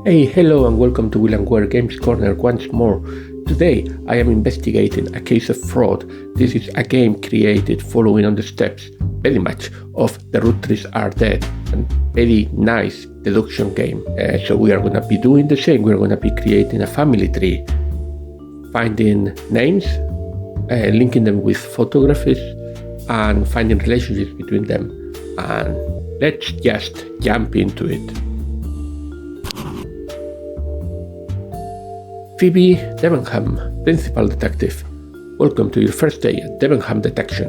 Hey, hello and welcome to Will & Ware Games Corner once more. Today I am investigating a case of fraud. This is a game created following on the steps, very much, of the Roottrees Are Dead, and very nice deduction game. So we are going to be doing the same. We're going to be creating a family tree, finding names, linking them with photographies, and finding relationships between them. And let's just jump into it. Phoebe Debenham, Principal Detective. Welcome to your first day at Debenham Detection.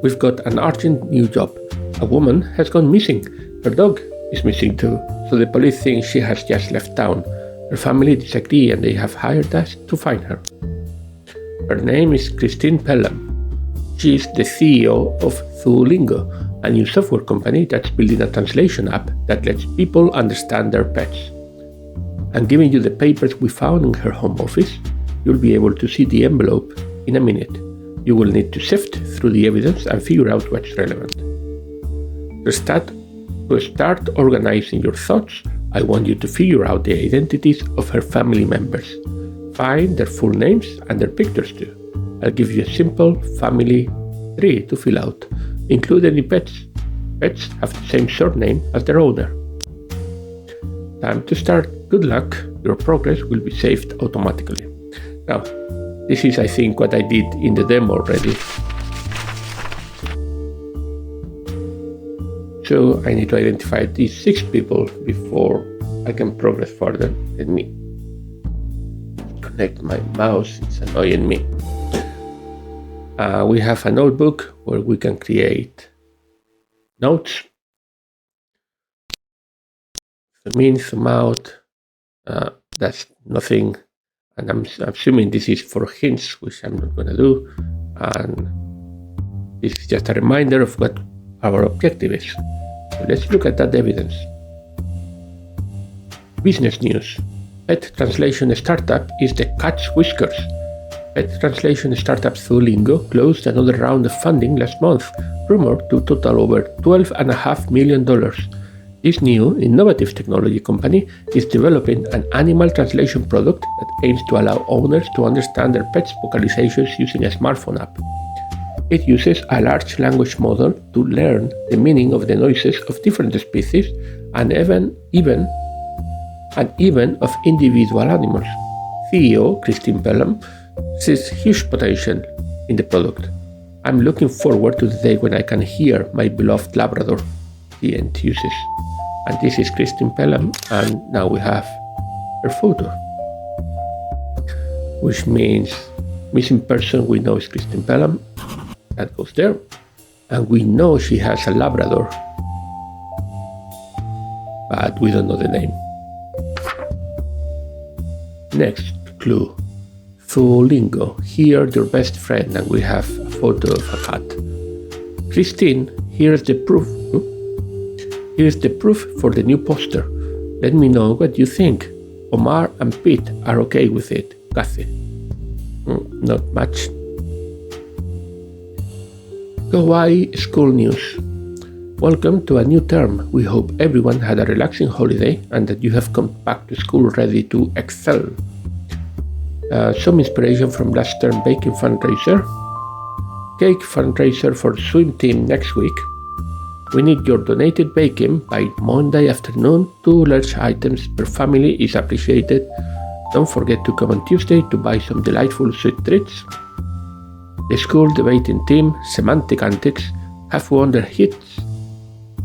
We've got an urgent new job. A woman has gone missing. Her dog is missing too, so the police think she has just left town. Her family disagree and they have hired us to find her. Her name is Christine Pelham. She is the CEO of Duolingo, a new software company that's building a translation app that lets people understand their pets. I'm giving you the papers we found in her home office. You'll be able to see the envelope in a minute. You will need to sift through the evidence and figure out what's relevant. To start organizing your thoughts, I want you to figure out the identities of her family members. Find their full names and their pictures too. I'll give you a simple family tree to fill out. Include any pets. Pets have the same surname as their owner. Time to start. Good luck, your progress will be saved automatically. Now, this is I think what I did in the demo already. So I need to identify these 6 people before I can progress further. Let me connect my mouse, it's annoying me. We have a notebook where we can create notes. Zoom in, zoom out. That's nothing, and I'm assuming this is for hints, which I'm not going to do, and this is just a reminder of what our objective is. So let's look at that evidence. Business news. Pet translation startup is the Cat's Whiskers. Pet translation startup Duolingo closed another round of funding last month, rumored to total over $12.5 million. This new, innovative technology company is developing an animal translation product that aims to allow owners to understand their pets' vocalizations using a smartphone app. It uses a large language model to learn the meaning of the noises of different species and even of individual animals. CEO Christine Pelham sees huge potential in the product. I'm looking forward to the day when I can hear my beloved Labrador, he enthuses. And this is Christine Pelham, and now we have her photo. Which means missing person we know is Christine Pelham. That goes there. And we know she has a Labrador, but we don't know the name. Next clue. Duolingo, here your best friend, and we have a photo of a cat. Christine, here's the proof. Here's the proof for the new poster. Let me know what you think. Omar and Pete are okay with it. Kathy. Not much. Kawaii school news. Welcome to a new term. We hope everyone had a relaxing holiday and that you have come back to school ready to excel. Some inspiration from last term baking fundraiser. Cake fundraiser for swim team next week. We need your donated baking by Monday afternoon. 2 large items per family is appreciated. Don't forget to come on Tuesday to buy some delightful sweet treats. The school debating team, Semantic Antics, have won their hits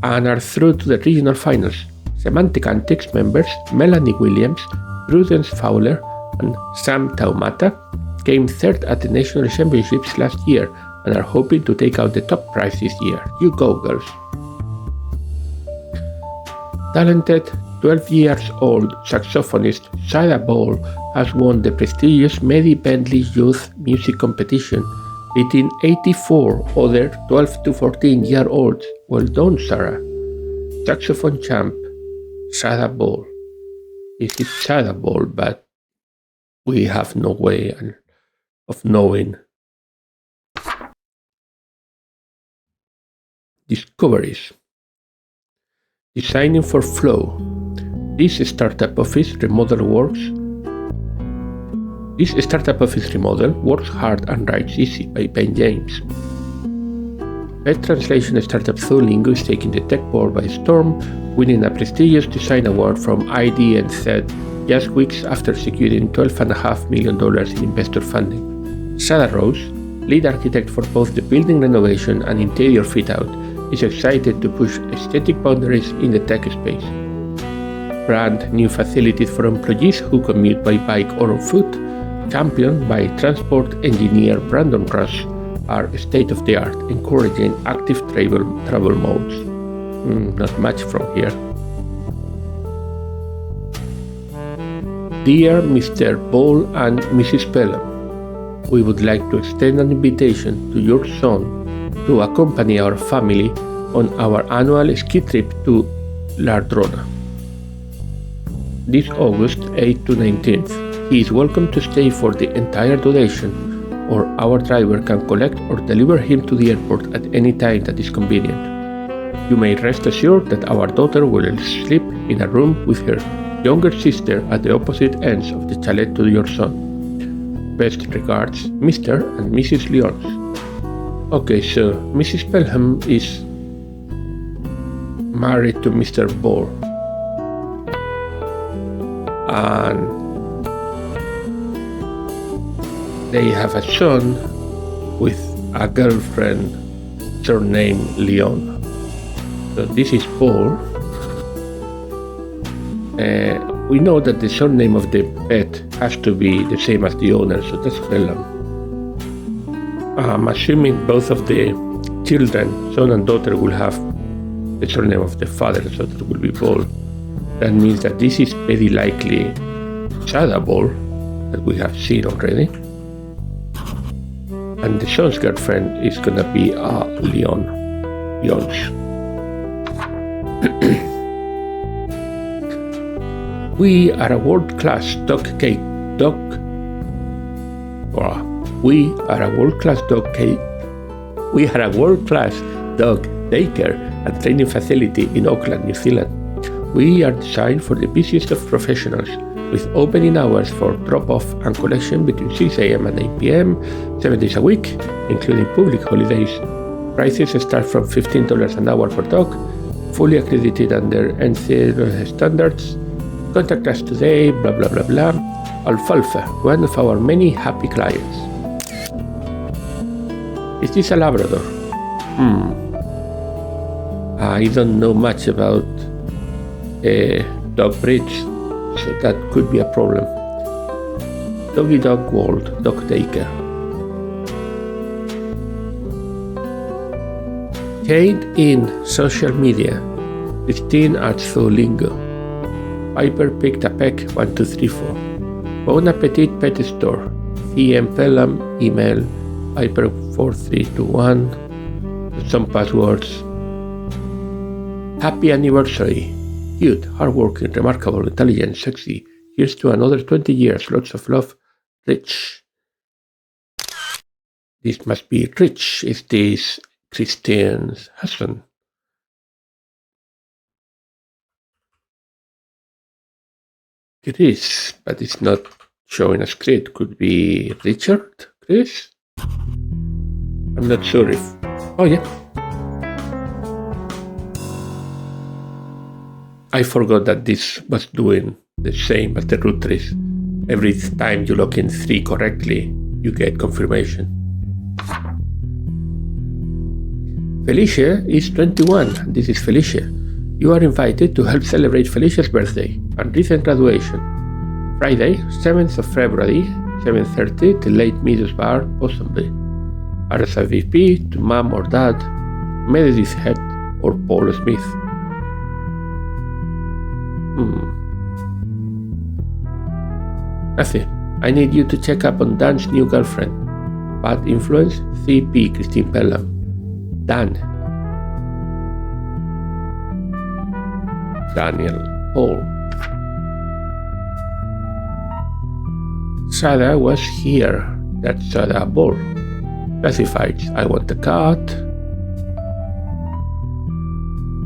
and are through to the regional finals. Semantic Antics members Melanie Williams, Prudence Fowler, and Sam Taumata came 3rd at the national championships last year and are hoping to take out the top prize this year. You go, girls. Talented 12-year-old saxophonist Sarah Ball has won the prestigious Medi Bentley Youth Music Competition, beating 84 other 12 to 14-year-olds. Well done, Sarah. Saxophone champ Sarah Ball. This is Sarah Ball, but we have no way of knowing. Discoveries. Designing for flow. This startup office remodel works hard and writes easy by Ben James. Pet translation startup Duolingo is taking the tech world by storm, winning a prestigious design award from ID&Z just weeks after securing $12.5 million in investor funding. Sada Rose, lead architect for both the building renovation and interior fit-out, is excited to push aesthetic boundaries in the tech space. Brand new facilities for employees who commute by bike or on foot, championed by transport engineer Brandon Ross, are state-of-the-art, encouraging active travel modes. Not much from here. Dear Mr. Ball and Mrs. Pelham, we would like to extend an invitation to your son to accompany our family on our annual ski trip to Lardrona. This August 8th to 19th, he is welcome to stay for the entire duration, or our driver can collect or deliver him to the airport at any time that is convenient. You may rest assured that our daughter will sleep in a room with her younger sister at the opposite ends of the chalet to your son. Best regards, Mr. and Mrs. Lyons. Okay, so Mrs. Pelham is married to Mr. Ball. And they have a son with a girlfriend surnamed Leon. So this is Paul. We know that the surname of the pet has to be the same as the owner, so that's Pelham. I'm assuming both of the children, son and daughter, will have the surname of the father, so that will be Paul. That means that this is very likely Sada Ball, that we have seen already. And the son's girlfriend is gonna be Lyons. We are a world-class dog daycare and training facility in Auckland, New Zealand. We are designed for the busiest of professionals, with opening hours for drop-off and collection between 6 a.m. and 8 p.m., 7 days a week, including public holidays. Prices start from $15 an hour per dog, fully accredited under NCAA standards. Contact us today, blah blah blah blah. Alfalfa, one of our many happy clients. Is this a Labrador? I don't know much about dog breeds, so that could be a problem. Doggy Dog World, Dog Daycare. Kate in social media. Christine at Duolingo. Piper picked a peck 1234. Bon Appetit Pet Store. CM Pelham, email Piper4321. Some passwords. Happy anniversary. Cute, hardworking, remarkable, intelligent, sexy. Here's to another 20 years. Lots of love. Rich. This must be Rich. Is this Christine's husband? It is, but it's not showing a screen. Could be Richard? Chris? I'm not sure if... Oh yeah. I forgot that this was doing the same as the Roottrees. Every time you log in 3 correctly, you get confirmation. Felicia is 21. This is Felicia. You are invited to help celebrate Felicia's birthday and recent graduation. Friday, 7th of February, 7:30 till late Meadows Bar, possibly. RSVP to mom or dad, Meredith Head or Paul Smith. Nothing. I need you to check up on Dan's new girlfriend. Bad influence, CP Christine Pelham. Dan. Daniel Paul. Sada was here. That's Sada Ball. Classifieds. I want a cat.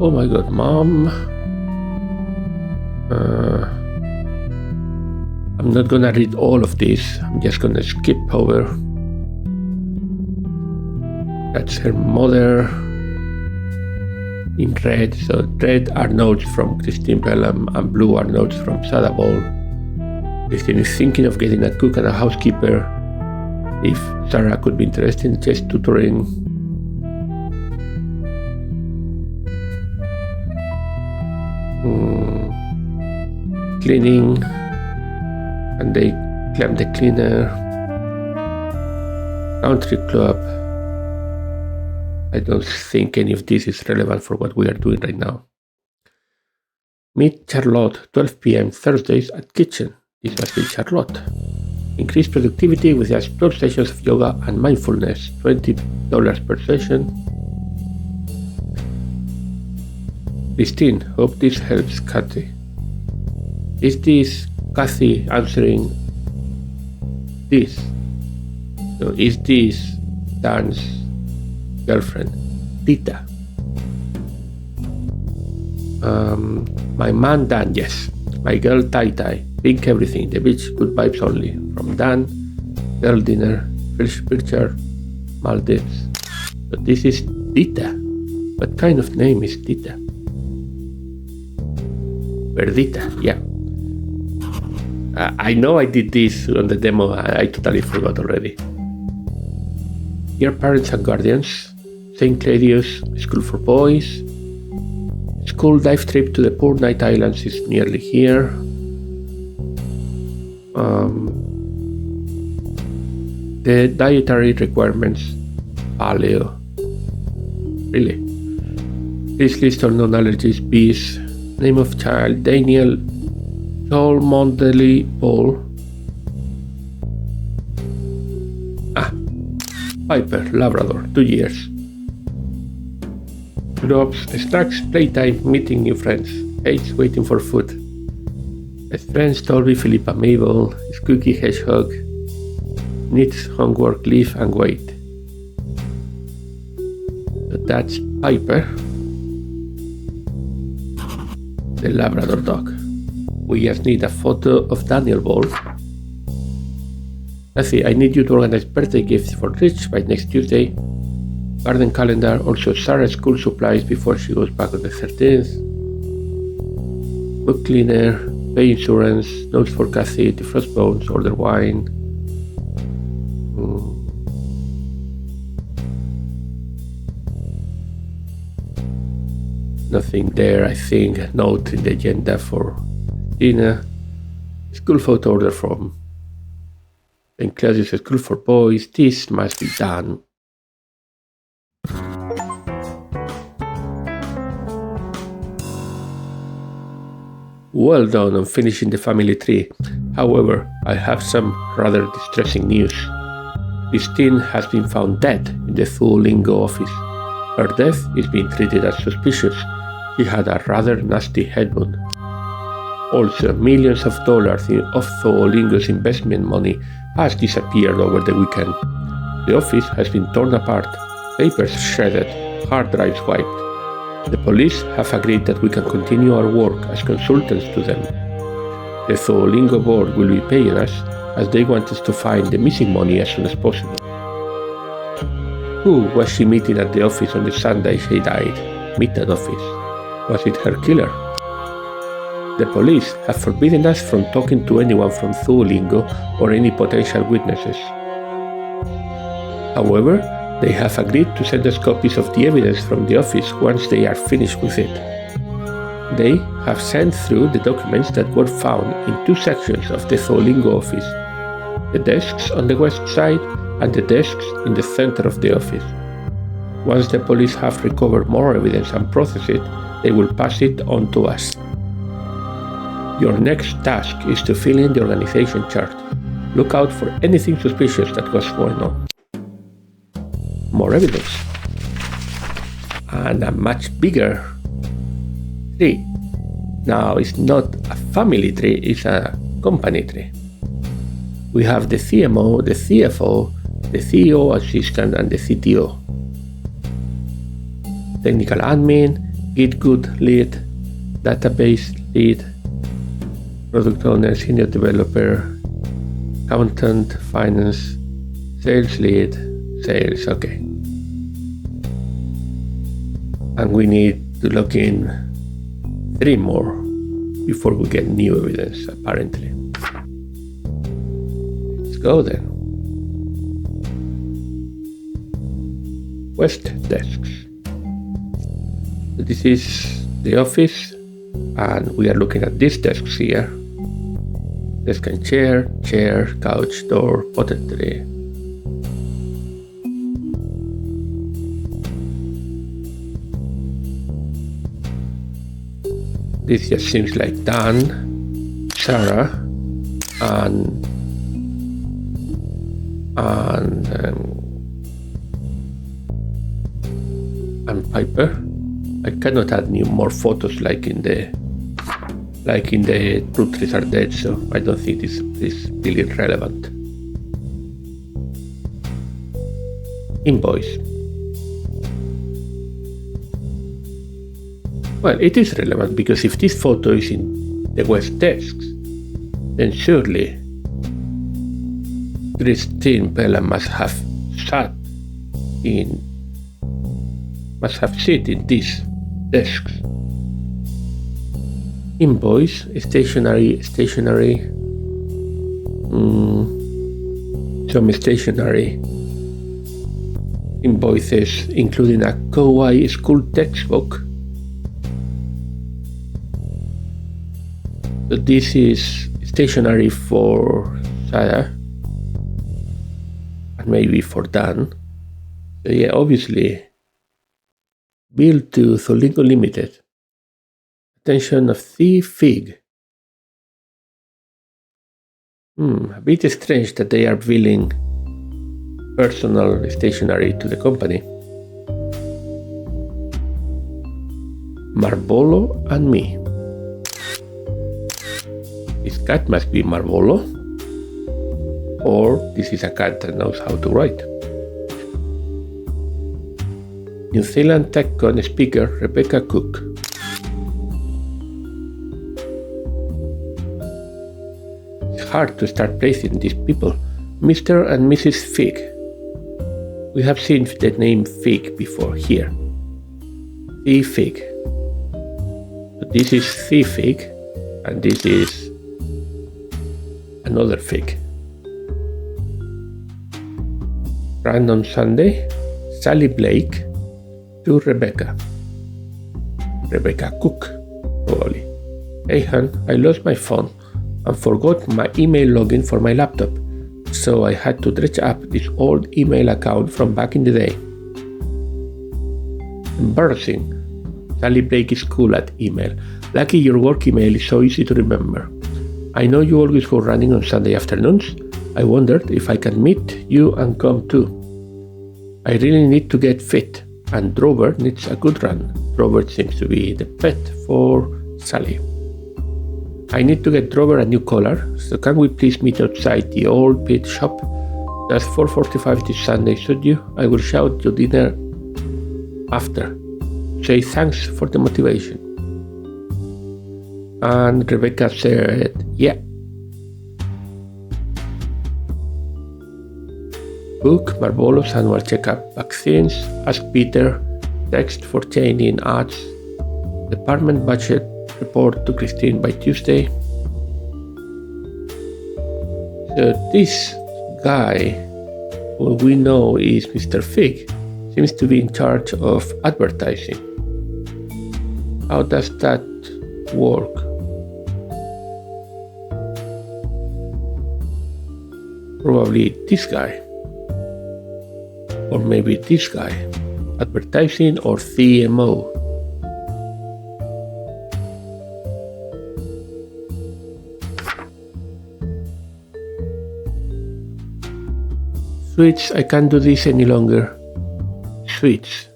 Oh my god, mom. I'm not gonna read all of this. I'm just gonna skip over. That's her mother in red. So red are notes from Christine Pelham and blue are notes from Sada Ball. Christine is thinking of getting a cook and a housekeeper. If Sarah could be interested in chess tutoring. Cleaning, and they claim the cleaner. Country club. I don't think any of this is relevant for what we are doing right now. Meet Charlotte, 12 p.m. Thursdays at kitchen. This must be Charlotte. Increase productivity with just 12 sessions of yoga and mindfulness, $20 per session. Christine, hope this helps Kathy. Is this Kathy answering this? So is this Dan's girlfriend, Tita? My man Dan, yes. My girl Tai Tai. Pink everything, the beach, good vibes only. From Dan, girl dinner, fish picture, Maldives. So this is Tita. What kind of name is Tita? Perdita, yeah. I know I did this on the demo, I totally forgot already. Dear parents and guardians, St. Claudius School for Boys. School dive trip to the Poor Night Islands is nearly here. The dietary requirements, paleo. Really? Please list all known allergies, bees. Name of child, Daniel Mondeli Paul. Piper, Labrador, 2 years. Jobs, snacks, playtime, meeting new friends. Age, waiting for food. Best friends, Toby, Philippa, Mabel, Cookie, Hedgehog. Needs homework, live and wait. So that's Piper, the Labrador dog. We just need a photo of Daniel Ball. Kathy, I need you to organize birthday gifts for Rich by next Tuesday. Garden calendar, also Sarah's school supplies before she goes back on the 13th. Book cleaner, pay insurance, notes for Kathy, defrost bones, order wine. Nothing there, I think. Note in the agenda for dinner. School photo order from St. Claudius School for Boys. This must be done. Well done on finishing the family tree. However, I have some rather distressing news. Christine has been found dead in the Duolingo office. Her death is being treated as suspicious. She had a rather nasty head wound. Also, millions of dollars of Duolingo's investment money has disappeared over the weekend. The office has been torn apart, papers shredded, hard drives wiped. The police have agreed that we can continue our work as consultants to them. The Duolingo board will be paying us as they want us to find the missing money as soon as possible. Who was she meeting at the office on the Sunday she died? Meet that office. Was it her killer? The police have forbidden us from talking to anyone from Duolingo or any potential witnesses. However, they have agreed to send us copies of the evidence from the office once they are finished with it. They have sent through the documents that were found in 2 sections of the Duolingo office, the desks on the west side and the desks in the center of the office. Once the police have recovered more evidence and processed it, they will pass it on to us. Your next task is to fill in the organization chart. Look out for anything suspicious that was going on. More evidence. And a much bigger tree. Now it's not a family tree, it's a company tree. We have the CMO, the CFO, the CEO assistant and the CTO. Technical admin, Git good lead, database lead, product owner, senior developer, accountant, finance, sales lead, sales, okay. And we need to log in 3 more before we get new evidence, apparently. Let's go then. West desks. So this is the office, and we are looking at these desks here. Desk and chair, couch, door, potted tray. This just seems like Dan, Sarah, and Piper. I cannot add more photos like in the Roottrees are dead, so I don't think this is really relevant. Invoice. Well, it is relevant because if this photo is in the West desks, then surely Christine Bella must have sat in these desks. Invoice, stationery, some stationery invoices, including a Kawaii school textbook. So this is stationery for Sarah and maybe for Dan. So yeah, obviously billed to Zolingo Limited. Attention of the Fig. A bit strange that they are billing personal stationery to the company. Marvolo and me. This cat must be Marvolo, or this is a cat that knows how to write. New Zealand TechCon speaker Rebecca Cook. It's hard to start placing these people. Mr. and Mrs. Fig. We have seen the name Fig before here. The Fig. So this is the Fig, and this is another Fig. Random Sunday, Sally Blake to Rebecca. Rebecca Cook, probably. Hey hun, I lost my phone and forgot my email login for my laptop, so I had to dredge up this old email account from back in the day. Embarrassing. Sally Blake is cool at email. Lucky your work email is so easy to remember. I know you always go running on Sunday afternoons. I wondered if I can meet you and come too. I really need to get fit, and Drover needs a good run. Drover seems to be the pet for Sally. I need to get Drover a new collar, so can we please meet outside the old pit shop? Does 4:45 this Sunday suit you? I will shout your dinner after. Say thanks for the motivation. And Rebecca said, yeah. Book Marvolo's annual checkup, vaccines, ask Peter, text for changing ads, department budget report to Christine by Tuesday. So this guy, who we know is Mr. Fig, seems to be in charge of advertising. How does that work? Probably this guy. Or maybe this guy. Advertising or CMO. Switch, I can't do this any longer. Switch.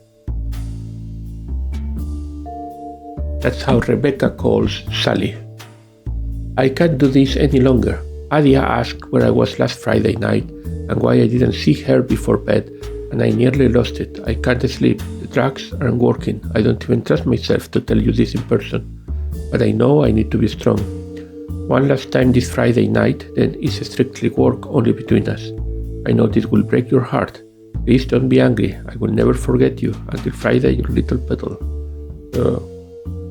That's how Rebecca calls Sally. I can't do this any longer. Adia asked where I was last Friday night and why I didn't see her before bed, and I nearly lost it. I can't sleep. The drugs aren't working. I don't even trust myself to tell you this in person. But I know I need to be strong. One last time this Friday night, then it's strictly work only between us. I know this will break your heart. Please don't be angry. I will never forget you until Friday, your little petal.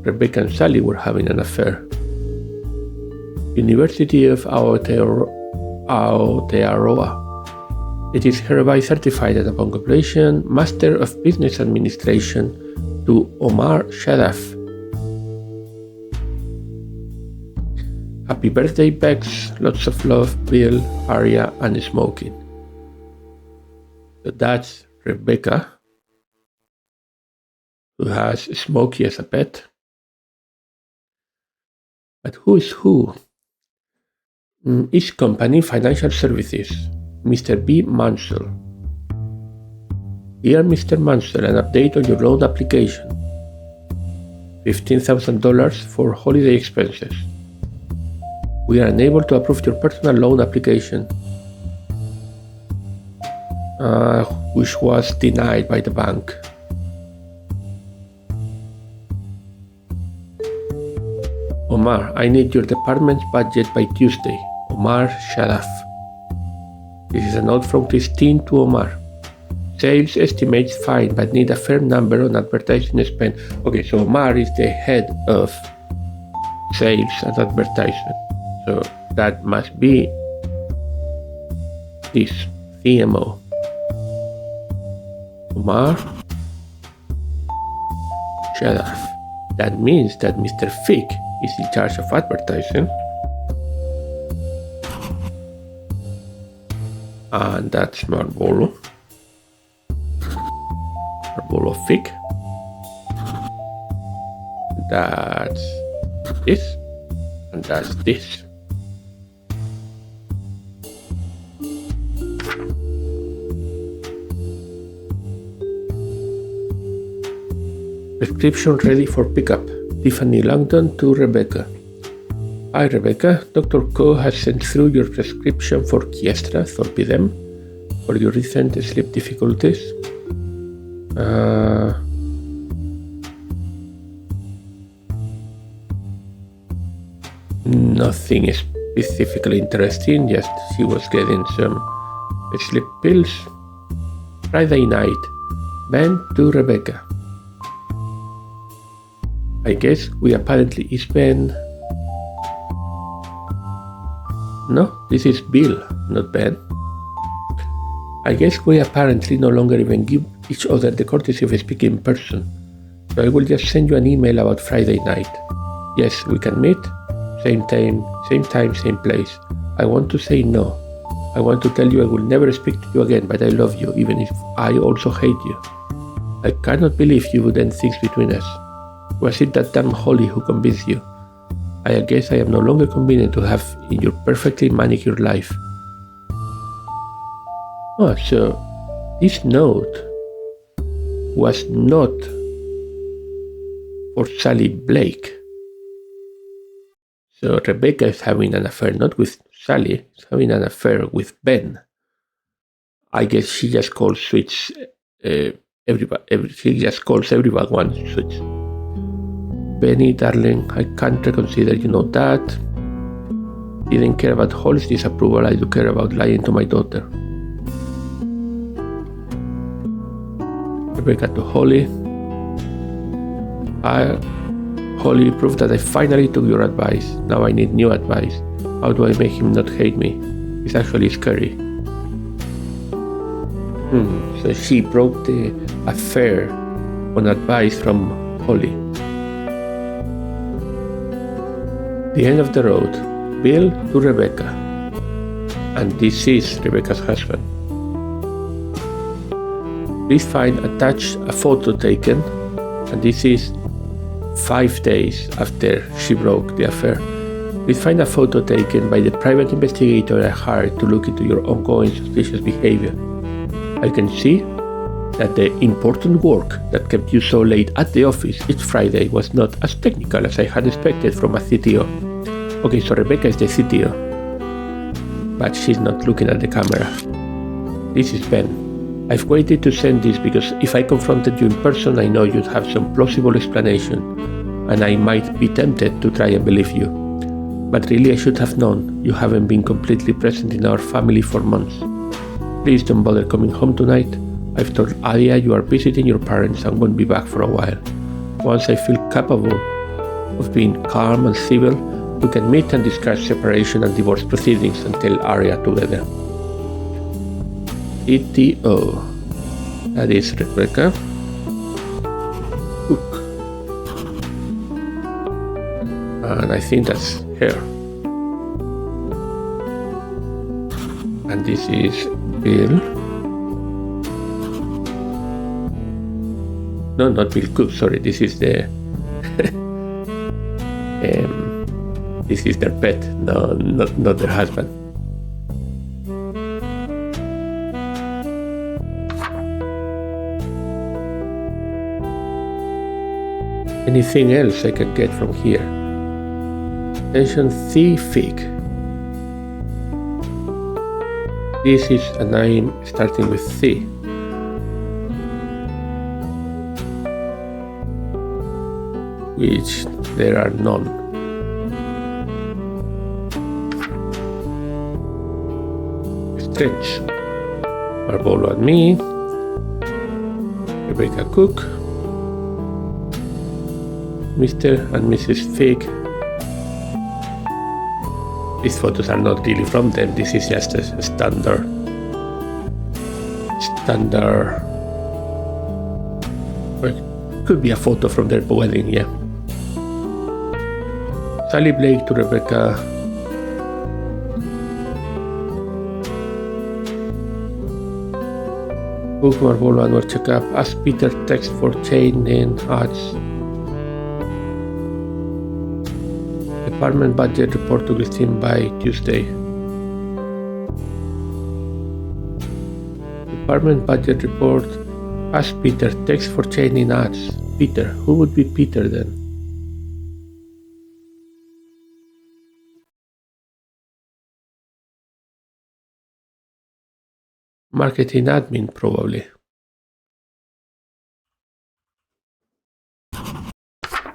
Rebecca and Sally were having an affair. University of Aotearoa. It is hereby certified that upon completion, Master of Business Administration to Omar Shadaf. Happy birthday, Bex. Lots of love, Bill, Arya, and smoking. So that's Rebecca, who has Smokey as a pet. But who is who? Each company, financial services. Mr. B. Mansell. Dear Mr. Mansell, an update on your loan application. $15,000 for holiday expenses. We are unable to approve your personal loan application, which was denied by the bank. Omar, I need your department's budget by Tuesday. Omar Sharaf. This is a note from Christine to Omar. Sales estimates fine, but need a fair number on advertising spend. Okay, so Omar is the head of sales and advertising. So that must be this CMO. Omar Sharaf. That means that Mr. Fick is in charge of advertising. And that's Marlboro Fick. That's this. And that's this. Prescription ready for pickup. Tiffany Langdon to Rebecca. Hi Rebecca, Dr. Ko has sent through your prescription for Kiestra, Thorpidem, for your recent sleep difficulties. Nothing specifically interesting, just she was getting some sleep pills. Friday night, Ben to Rebecca. I guess we apparently is Ben. No, this is Bill, not Ben. I guess we apparently no longer even give each other the courtesy of speaking in person. So I will just send you an email about Friday night. Yes, we can meet. Same time, same place. I want to say no. I want to tell you I will never speak to you again, but I love you, even if I also hate you. I cannot believe you would end things between us. Was it that damn Holly who convinced you? I guess I am no longer convenient to have in your perfectly manicured life. Oh, so this note was not for Sally Blake. So Rebecca is having an affair not with Sally, she's having an affair with Ben. I guess she just calls switch she just calls everyone one switch. Benny, darling, I can't reconsider, you know that. Didn't care about Holly's disapproval, I do care about lying to my daughter. Rebecca to Holly. Holly, prove that I finally took your advice. Now I need new advice. How do I make him not hate me? It's actually scary. So she broke the affair on advice from Holly. The end of the road. Bill to Rebecca. And this is Rebecca's husband. Please find attached a photo taken, and this is 5 days after she broke the affair. Please find a photo taken by the private investigator I hired to look into your ongoing suspicious behavior. I can see that the important work that kept you so late at the office each Friday was not as technical as I had expected from a CTO. Okay, so Rebecca is the CTO, but she's not looking at the camera. This is Ben. I've waited to send this because if I confronted you in person, I know you'd have some plausible explanation, and I might be tempted to try and believe you. But really I should have known. You haven't been completely present in our family for months. Please don't bother coming home tonight. I've told Adia you are visiting your parents and won't be back for a while. Once I feel capable of being calm and civil, we can meet and discuss separation and divorce proceedings and tell Aria together. ETO. That is Rebecca. Cook. And I think that's her. And this is Bill. No, not Bill Cook, sorry, this is the this is their pet, no, not their husband. Anything else I can get from here? Attention, thief. This is a name starting with C. Which there are none. Strange. Marvolo and me. Rebecca Cook. Mr. and Mrs. Fig. These photos are not really from them. This is just a standard. Well, could be a photo from their wedding, yeah. Sally Blake to Rebecca. Book Marvolo and checkup. Ask Peter text for chain in ads. Department budget report to Christine by Tuesday. Department budget report. Ask Peter text for chain in ads. Peter. Who would be Peter then? Marketing admin, probably.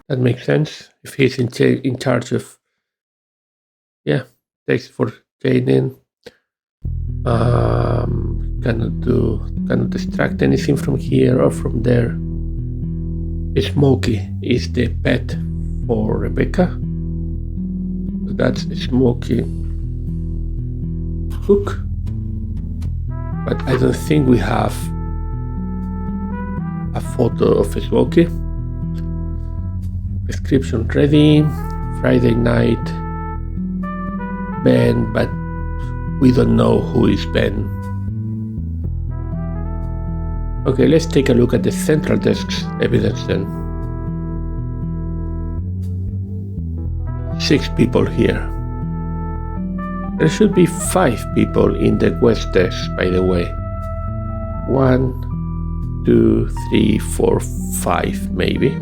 That makes sense. If he's in charge of, yeah, text for training. Cannot extract anything from here or from there. Smokey is the pet for Rebecca. So that's Smokey Cook. But I don't think we have a photo of Smokey. Description ready. Friday night. Ben, but we don't know who is Ben. Okay, let's take a look at the central desk's evidence then. 6 people here. There should be 5 people in the west desk, by the way. 1, 2, 3, 4, 5, maybe.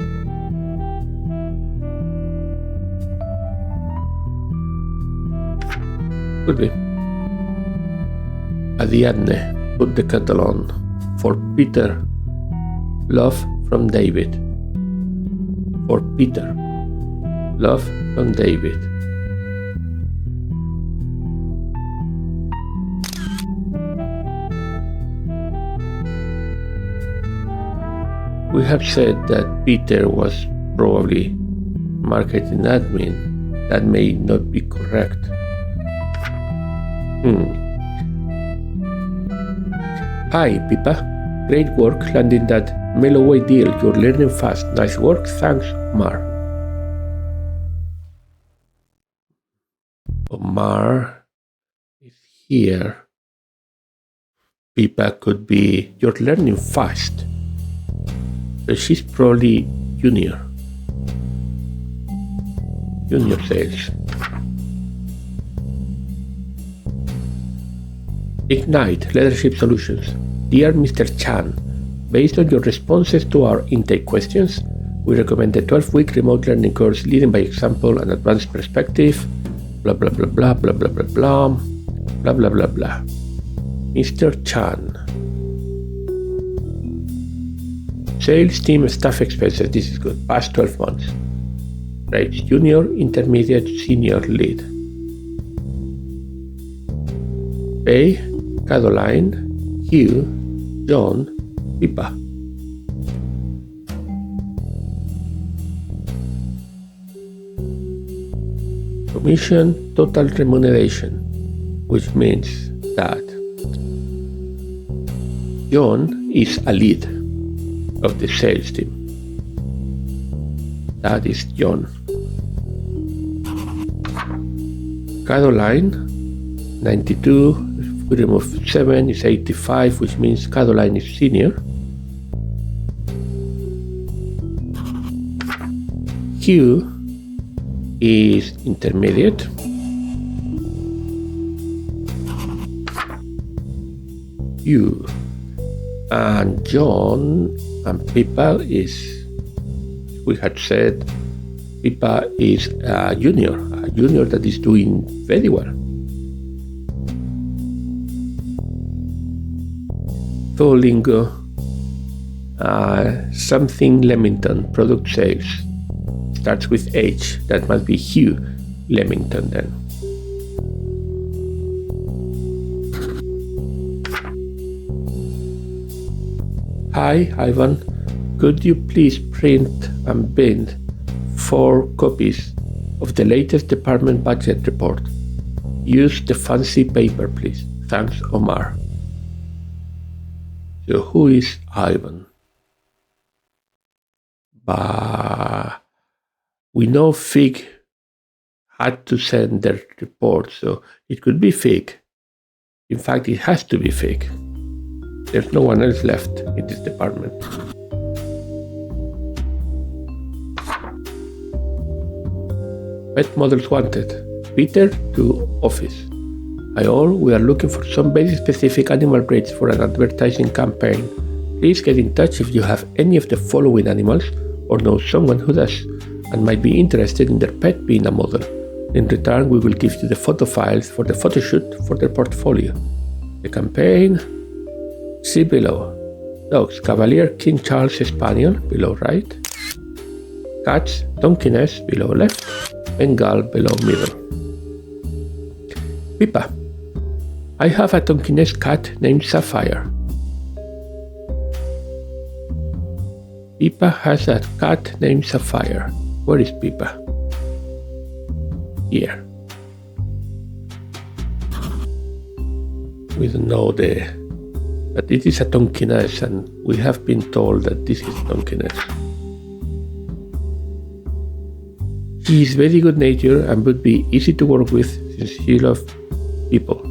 Could be. Ariadne, put the kettle on. For Peter. Love from David. For Peter. Love from David. We have said that Peter was probably marketing admin. That may not be correct. Hi, Pippa. Great work landing that Melloway deal. You're learning fast. Nice work. Thanks, Mar. Mar is here. Pippa could be, you're learning fast. So she's probably junior. Junior sales. Ignite Leadership Solutions. Dear Mr. Chan, based on your responses to our intake questions, we recommend the 12-week remote learning course Leading by Example and Advanced Perspective, blah blah blah blah blah blah blah blah blah blah blah blah. Mr. Chan. Sales team staff expenses, this is good, past 12 months. Rates: junior, intermediate, senior, lead. Faye, Caroline, Hugh, John, Pippa. Commission, total remuneration, which means that John is a lead of the sales team. That is John. Caroline, 92, if we remove 7 is 85, which means Caroline is senior. Hugh is intermediate. Hugh and John and Pippa is, we had said, Pippa is a junior that is doing very well. Duolingo, something Leamington, product sales, starts with H, that must be Hugh Leamington then. Hi Ivan, could you please print and bind 4 copies of the latest department budget report? Use the fancy paper please. Thanks, Omar. So who is Ivan? We know Fig had to send their report, so it could be Fig. In fact, it has to be Fig. There's no one else left in this department. Pet models wanted. Peter to office. Hi all, we are looking for some very specific animal breeds for an advertising campaign. Please get in touch if you have any of the following animals or know someone who does and might be interested in their pet being a model. In return, we will give you the photo files for the photo shoot for their portfolio. The campaign, see below. Dogs, Cavalier King Charles Spaniel, below right. Cats, Tonkinese, below left. Bengal, below middle. Pippa, I have a Tonkinese cat named Sapphire. Pippa has a cat named Sapphire. Where is Pippa? Here. We don't know but it is a Tonkinese and we have been told that this is Tonkinese. He is very good natured and would be easy to work with since he loves people.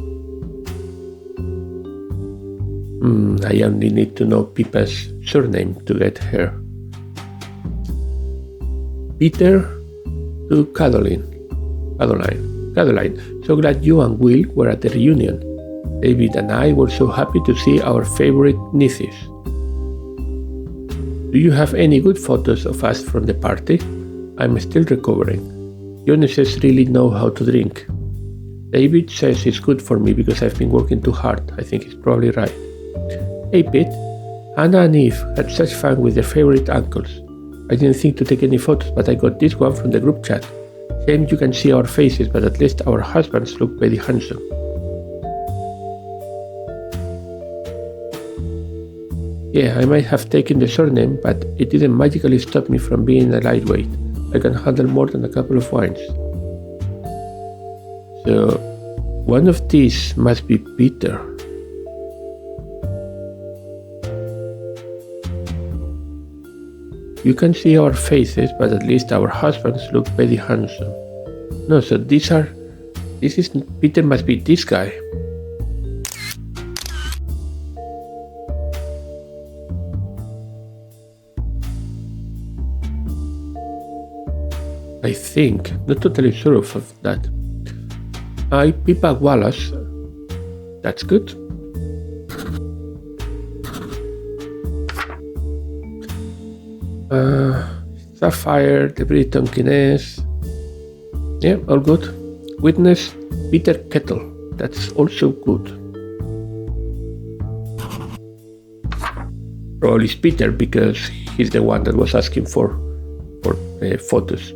I only need to know Pippa's surname to get her. Peter to Caroline, so glad you and Will were at the reunion. David and I were so happy to see our favorite nieces. Do you have any good photos of us from the party? I'm still recovering. Joneses really know how to drink. David says it's good for me because I've been working too hard. I think he's probably right. Hey Pete, Anna and Eve had such fun with their favorite uncles. I didn't think to take any photos, but I got this one from the group chat. Shame you can see our faces, but at least our husbands look very handsome. Yeah, I might have taken the surname, but it didn't magically stop me from being a lightweight. I can handle more than a couple of wines. So, one of these must be Peter. You can see our faces, but at least our husbands look very handsome. No, so Peter must be this guy. I think, not totally sure of that. Pippa Wallace, that's good. Sapphire, the Briton Tonkinese. Yeah, all good. Witness, Peter Kettle, that's also good. Probably it's Peter because he's the one that was asking for photos.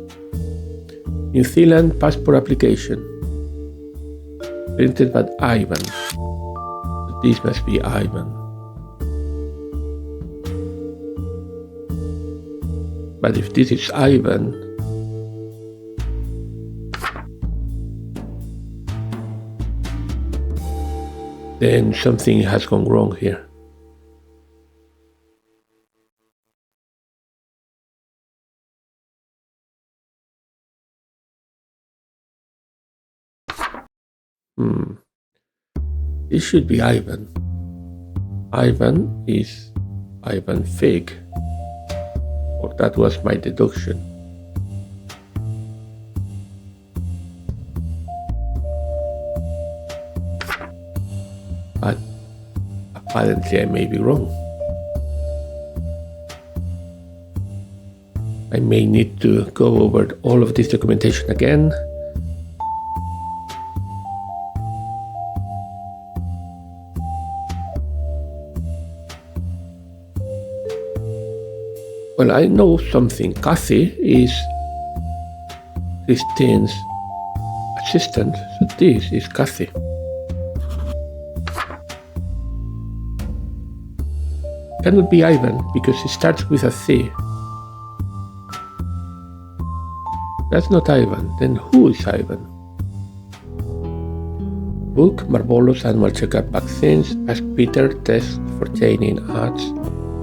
New Zealand passport application. Printed by Ivan. This must be Ivan. But if this is Ivan, then something has gone wrong here. This should be Ivan. Ivan is Ivan Fig. Or that was my deduction. But apparently I may be wrong. I may need to go over all of this documentation again. Well, I know something. Kathy is Christine's assistant, so this is Kathy. Cannot be Ivan because it starts with a C. That's not Ivan. Then who is Ivan? Book Marvelous Annual Checkup Vaccines. Ask Peter. Test for Jane ads.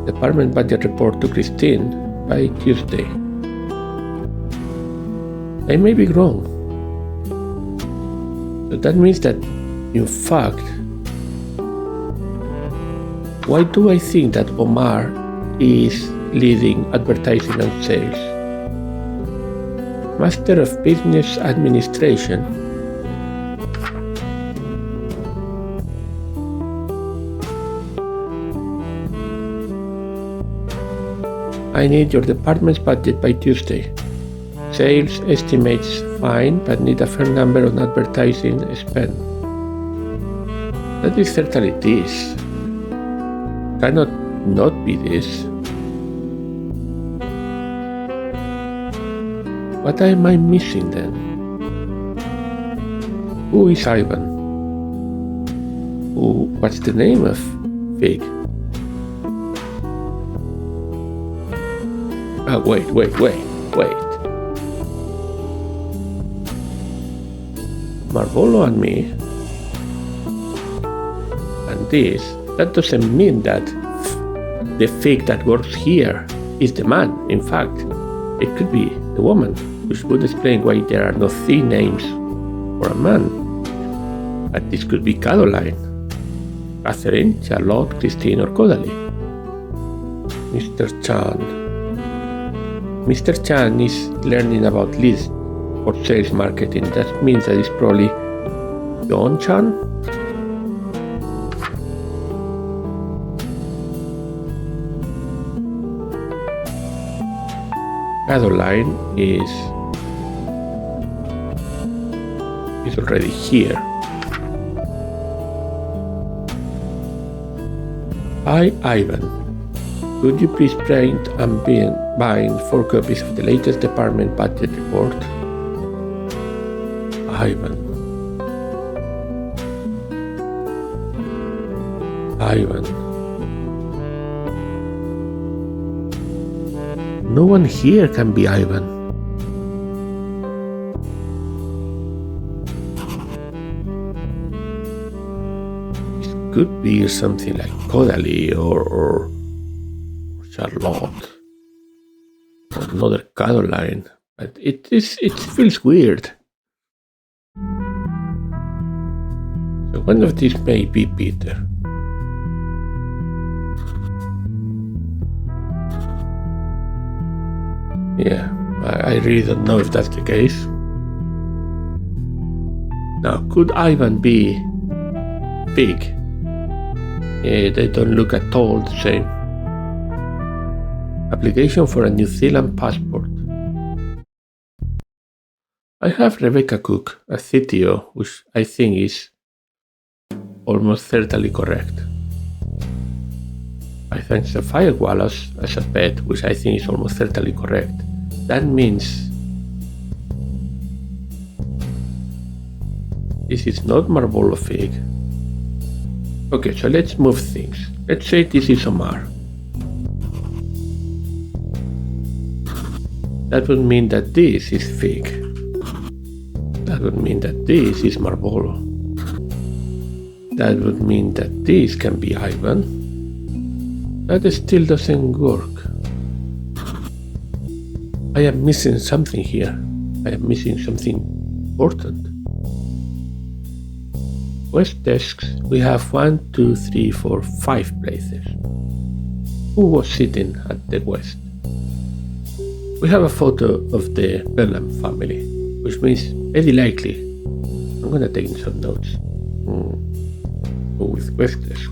Department budget report to Christine by Tuesday. I may be wrong. So that means that, in fact, why do I think that Omar is leading advertising and sales? Master of Business Administration. I need your department's budget by Tuesday. Sales estimates fine, but need a fair number on advertising spend. That is certainly this. Cannot not be this. What am I missing then? Who is Ivan? What's the name of Fig? Wait. Marvolo and me. And this, that doesn't mean that the Fig that works here is the man. In fact, it could be the woman, which would explain why there are no three names for a man. But this could be Caroline, Catherine, Charlotte, Christine, or Codaly. Mr. Chan. Mr. Chan is learning about leads for sales marketing. That means that it's probably John Chan. Caroline is already here. Hi, Ivan. Could you please print and bind 4 copies of the latest department budget report? Ivan. No one here can be Ivan. It could be something like Codaly or Charlotte or another Caroline, but it feels weird. So one of these may be Peter. Yeah, I really don't know if that's the case. Now, could Ivan be Fig? They don't look at all the same. Application for a New Zealand passport. I have Rebecca Cook, a CTO, which I think is almost certainly correct. I think Sapphire Wallace as a pet, which I think is almost certainly correct. That means This is not Marlboro fig. Okay, so let's move things. Let's say this is Omar. That would mean that this is fig. That would mean that this is Marlboro. That would mean that this can be Ivan. That still doesn't work. I am missing something here. I am missing something important. West desks, we have 1, 2, 3, 4, 5 places. Who was sitting at the west? We have a photo of the Bellham family, which means very likely. I'm gonna take some notes. Go with west desk.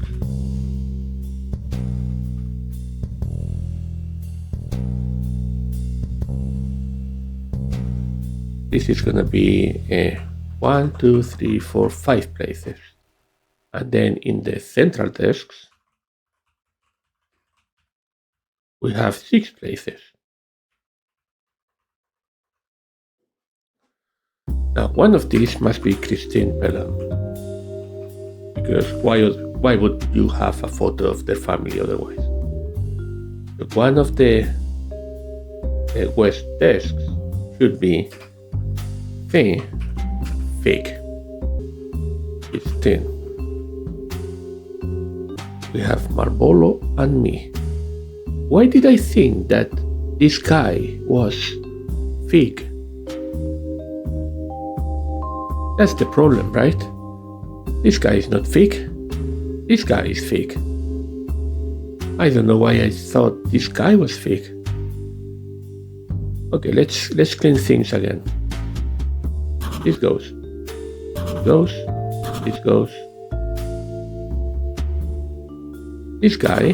This is gonna be 1, 2, 3, 4, 5 places. And then in the central desks, we have 6 places. Now, one of these must be Christine Pelham, because why would you have a photo of their family otherwise? But one of the west desks should be fig. It's 10. We have Marlboro and me. Why did I think that this guy was fig? That's the problem, right? This guy is not fig. This guy is fig. I don't know why I thought this guy was fig. Okay, let's clean things again. This goes. This goes. This guy.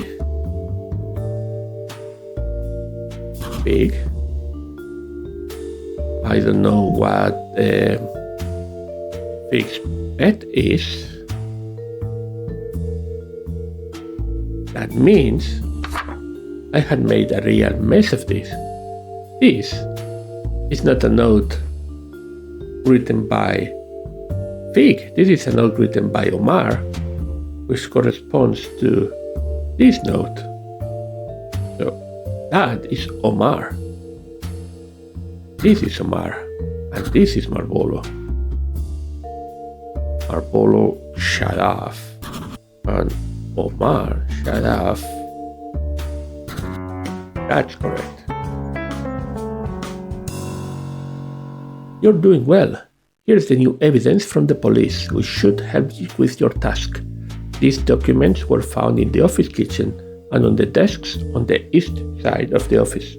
Fig. I don't know what fig's pet is. That means I had made a real mess of this. This is not a note written by Fig. This is a note written by Omar, which corresponds to this note. So that is Omar. This is Omar, and this is Marlboro. Marlboro Sharaf and Omar Sharaf. That's correct. You're doing well. Here's the new evidence from the police, which should help you with your task. These documents were found in the office kitchen and on the desks on the east side of the office.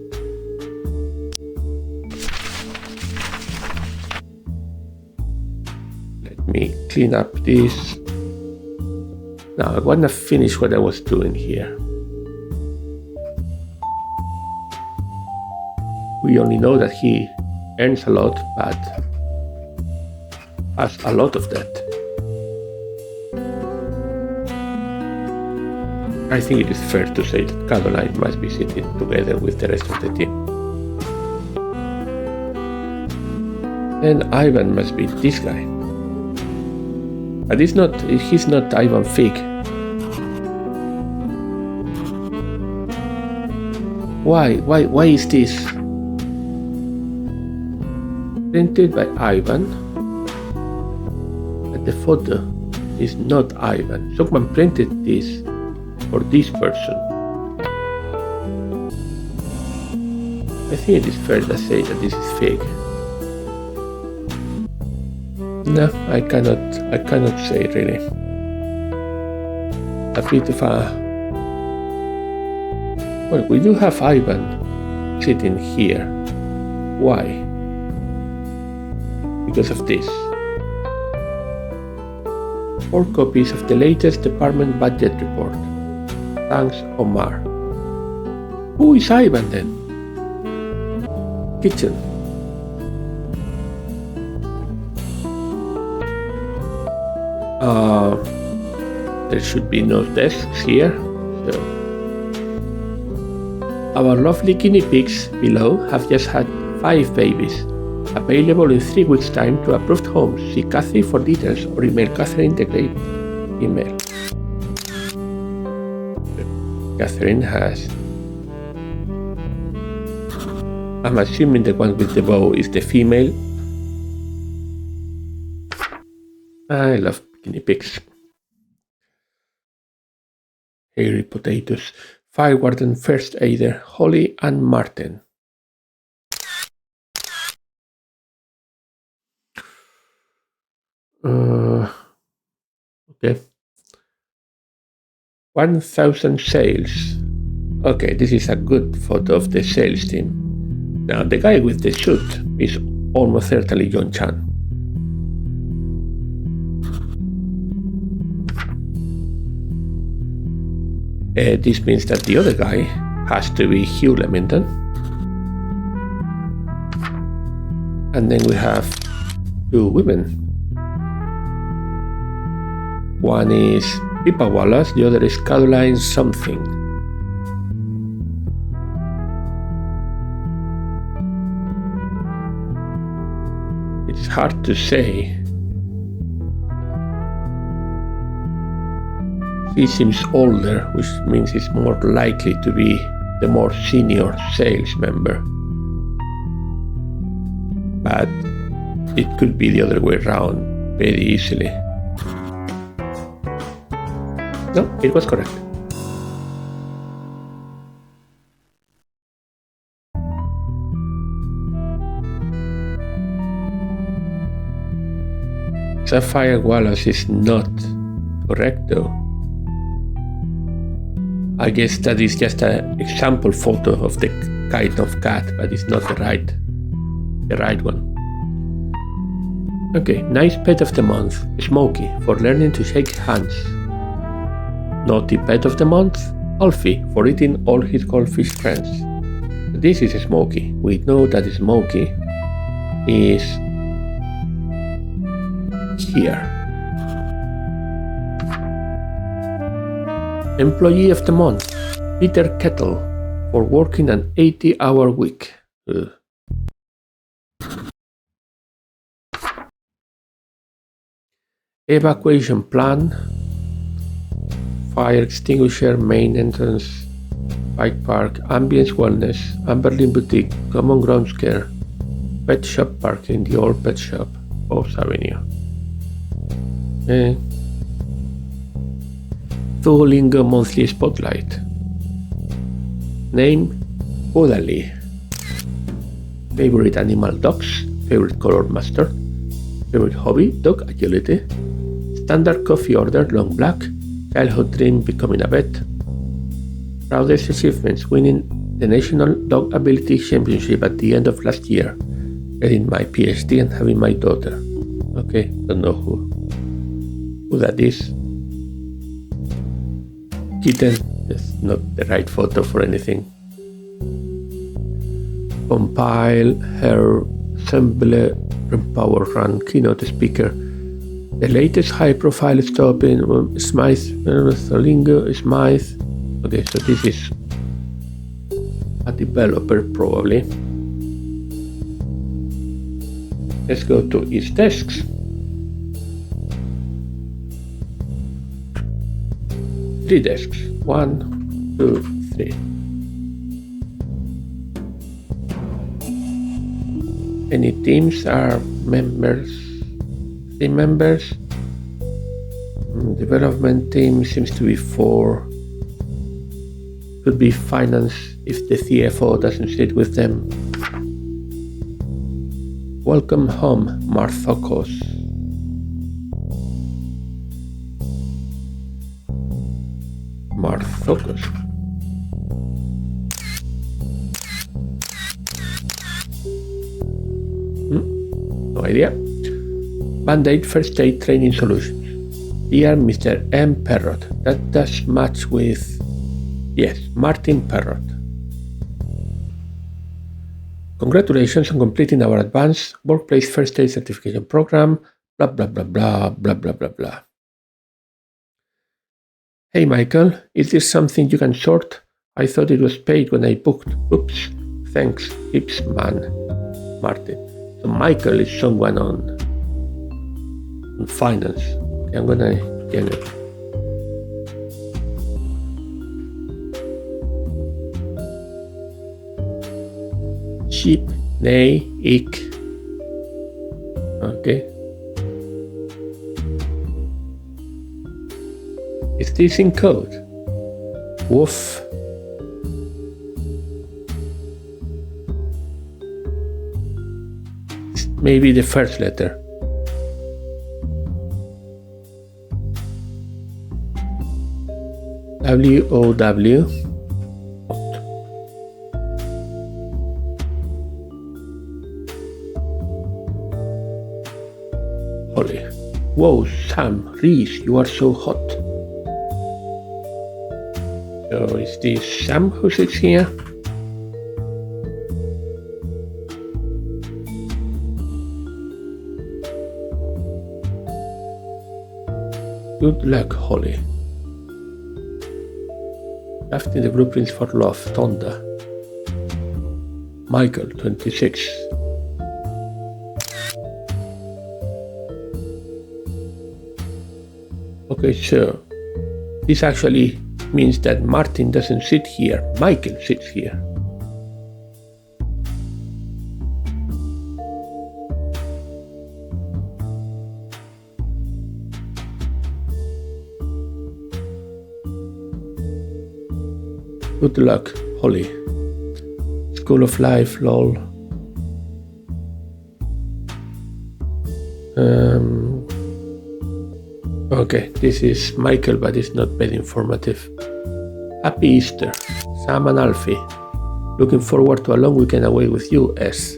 Let me clean up this. Now I want to finish what I was doing here. We only know that he earns a lot, but has a lot of debt. I think it is fair to say that Caroline must be sitting together with the rest of the team. And Ivan must be this guy. But he's not Ivan Fig. Why is this? Printed by Ivan, but the photo is not Ivan. Someone printed this for this person. I think it is fair to say that this is fake. No, I cannot say really. A bit of a... Well, we do have Ivan sitting here. Why? Because of this. 4 copies of the latest department budget report. Thanks, Omar. Who is Ivan then? Kitchen. There should be no desks here, so our lovely guinea pigs below have just had 5 babies. Available in 3 weeks' time to approved homes. See Kathy for details or email Catherine the Great. Email. Catherine has. I'm assuming the one with the bow is the female. I love guinea pigs. Hairy potatoes. Fire warden, first aider, Holly and Martin. Okay. 1,000 sales. Okay, this is a good photo of the sales team. Now, the guy with the suit is almost certainly John Chan. This means that the other guy has to be Hugh Leamington. And then we have 2 women. One is Pippa Wallace, the other is Caroline something. It's hard to say. She seems older, which means it's more likely to be the more senior sales member. But it could be the other way around very easily. No, it was correct. Sapphire Wallace is not correct though. I guess that is just an example photo of the kind of cat, but it's not the right one. Okay, nice pet of the month, Smokey, for learning to shake hands. Naughty pet of the month, Alfie, for eating all his goldfish friends. This is Smokey. We know that Smokey is here. Employee of the month, Peter Kettle, for working an 80-hour week. Evacuation plan, fire extinguisher, main entrance, bike park, ambience wellness, Amberlin boutique, common grounds care, pet shop parking, the old pet shop, Oaks Avenue. Duolingo monthly spotlight. Name, Odali. Favorite animal, dogs. Favorite color, mustard. Favorite hobby, dog agility. Standard coffee order, long black. Childhood dream, becoming a vet. Proudest achievements, winning the National Dog Ability Championship at the end of last year. Getting my PhD and having my daughter. Okay, don't know who that is. Kitten, that's not the right photo for anything. Compile, her, assemble, empower, run, keynote speaker. The latest high-profile stop in Smythe, Lingo, Smythe. Okay, so this is a developer probably. Let's go to its desks. Three desks. 1, 2, 3. Any teams are members? 3 members. Development team seems to be 4. Could be finance if the CFO doesn't sit with them. Welcome home, Marthokos. Marthokos. No idea. Band-Aid First Aid Training Solutions. Dear Mr. M. Perrott. That does match with... Yes, Martin Perrott. Congratulations on completing our advanced workplace first aid certification program. Blah, blah, blah, blah, blah, blah, blah, blah. Hey, Michael, is this something you can sort? I thought it was paid when I booked. Oops. Thanks, Hips Man. Martin. So Michael is someone on finance. Okay, I'm gonna get it. Sheep, nay, ick. Okay. Is this in code? Woof. Maybe the first letter. W-O-W. Holly. Whoa, Sam, Reese, you are so hot. So is this Sam who sits here? Good luck, Holly. Drafting the blueprints for love, Tonda. Michael, 26. Okay, so this actually means that Martin doesn't sit here, Michael sits here. Good luck, Holly. School of Life, lol. Okay, this is Michael, but it's not very informative. Happy Easter, Sam and Alfie. Looking forward to a long weekend away with you, S.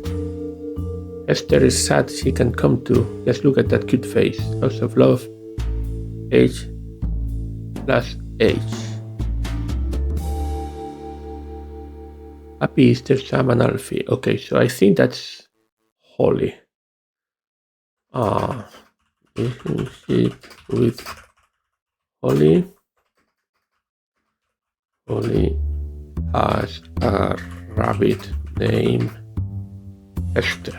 Esther is sad she can't come too. Just look at that cute face. Lots of love. H plus H. Happy Easter, Sam and Alfie. Okay, so I think that's Holly. Relationship with Holly. Holly has a rabbit named Esther.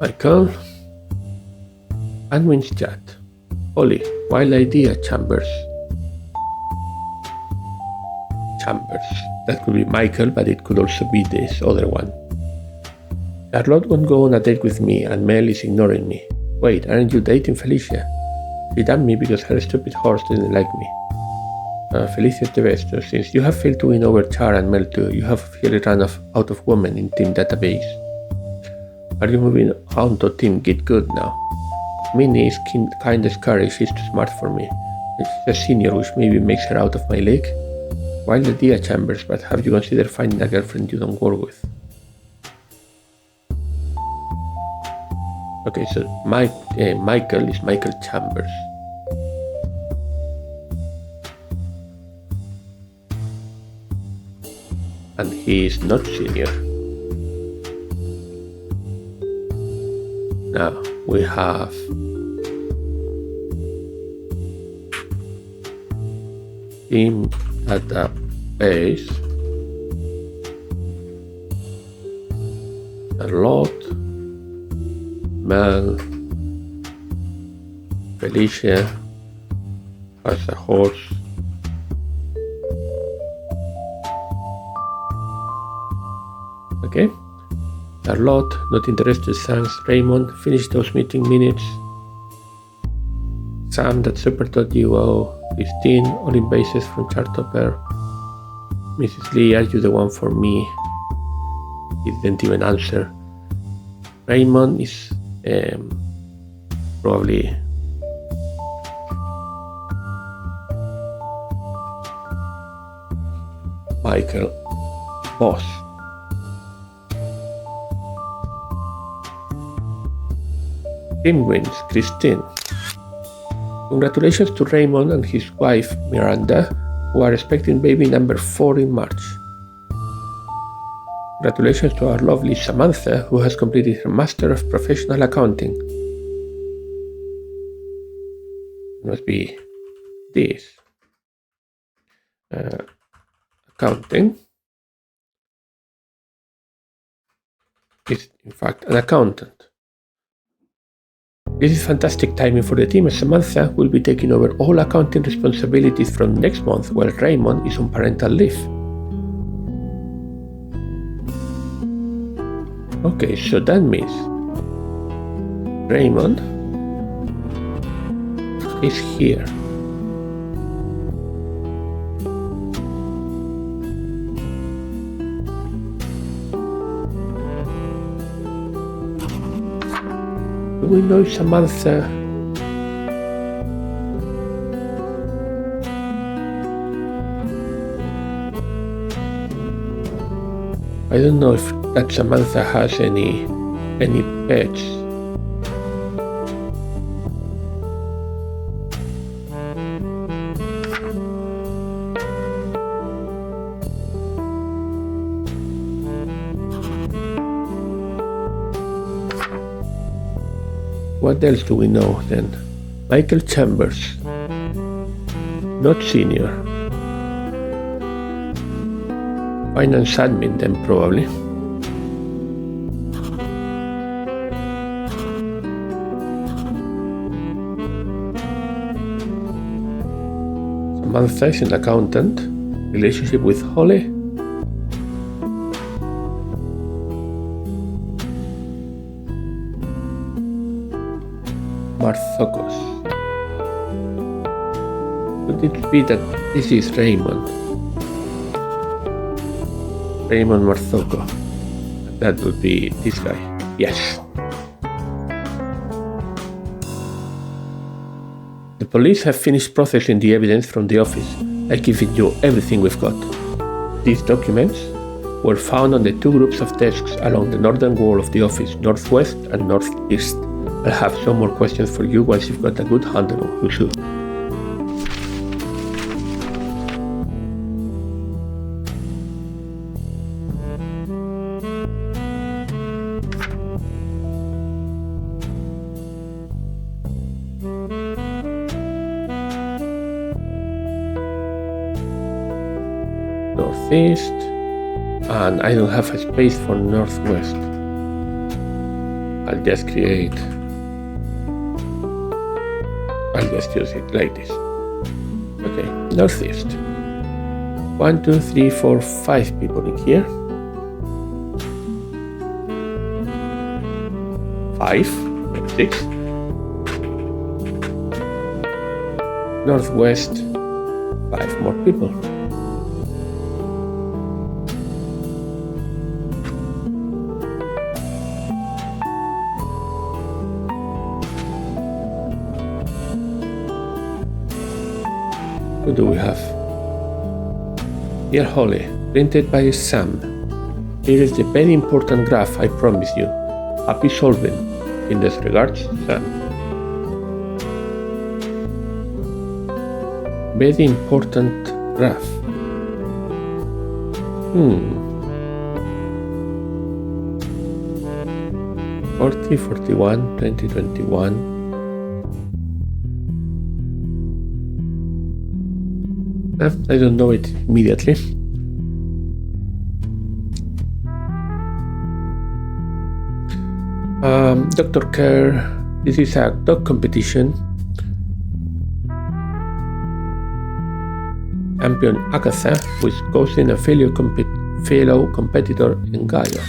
Michael. Admin's chat. Holly, wild idea, Chambers. Chambers. That could be Michael, but it could also be this other one. Charlotte won't go on a date with me, and Mel is ignoring me. Wait, aren't you dating Felicia? She dumped me because her stupid horse didn't like me. Felicia is the best, so since you have failed to win over Char and Mel too, you have officially run out of women in team database. Are you moving on to Team Get Good now? Minnie is kinda scary, she's too smart for me. And she's a senior, which maybe makes her out of my league. Wild idea, Chambers, but have you considered finding a girlfriend you don't work with? Okay, so Michael is Michael Chambers. And he is not senior. Now we have team database, Charlotte, Mel, Felicia has a horse, okay. Charlotte, not interested, thanks. Raymond, finish those meeting minutes. Sam, that super duo. 15, all in bases from Chartopper. Mrs. Lee, are you the one for me? He didn't even answer. Raymond is probably Michael, boss. Team wins, Christine. Congratulations to Raymond and his wife Miranda, who are expecting baby number 4 in March. Congratulations to our lovely Samantha, who has completed her Master of Professional Accounting. It must be this. Accounting is, in fact, an accountant. This is fantastic timing for the team, as Samantha will be taking over all accounting responsibilities from next month while Raymond is on parental leave. Okay, so that means Raymond is here. Do we know Samantha? I don't know if that Samantha has any pets. What else do we know then? Michael Chambers, not senior. Finance admin then probably. Samantha is an accountant. Relationship with Holly. Marthokos. Could it be that this is Raymond? Raymond Marthoko. That would be this guy. Yes. The police have finished processing the evidence from the office. I've given you everything we've got. These documents were found on the two groups of desks along the northern wall of the office, northwest and northeast. I'll have some more questions for you once you've got a good handle on who's who. Northeast, and I don't have a space for northwest. I'll just use it like this. Okay, northeast. 1, 2, 3, 4, 5 people in here. 5, 6. Northwest, 5 more people. What do we have? Dear Holly, printed by Sam. Here is the very important graph I promise you. Happy solving. In this regards, Sam. Very important graph. 40, 41, 2021. I don't know it immediately. Dr. Kerr, this is a dog competition. Champion Agatha, who is causing a fellow competitor in Gaia.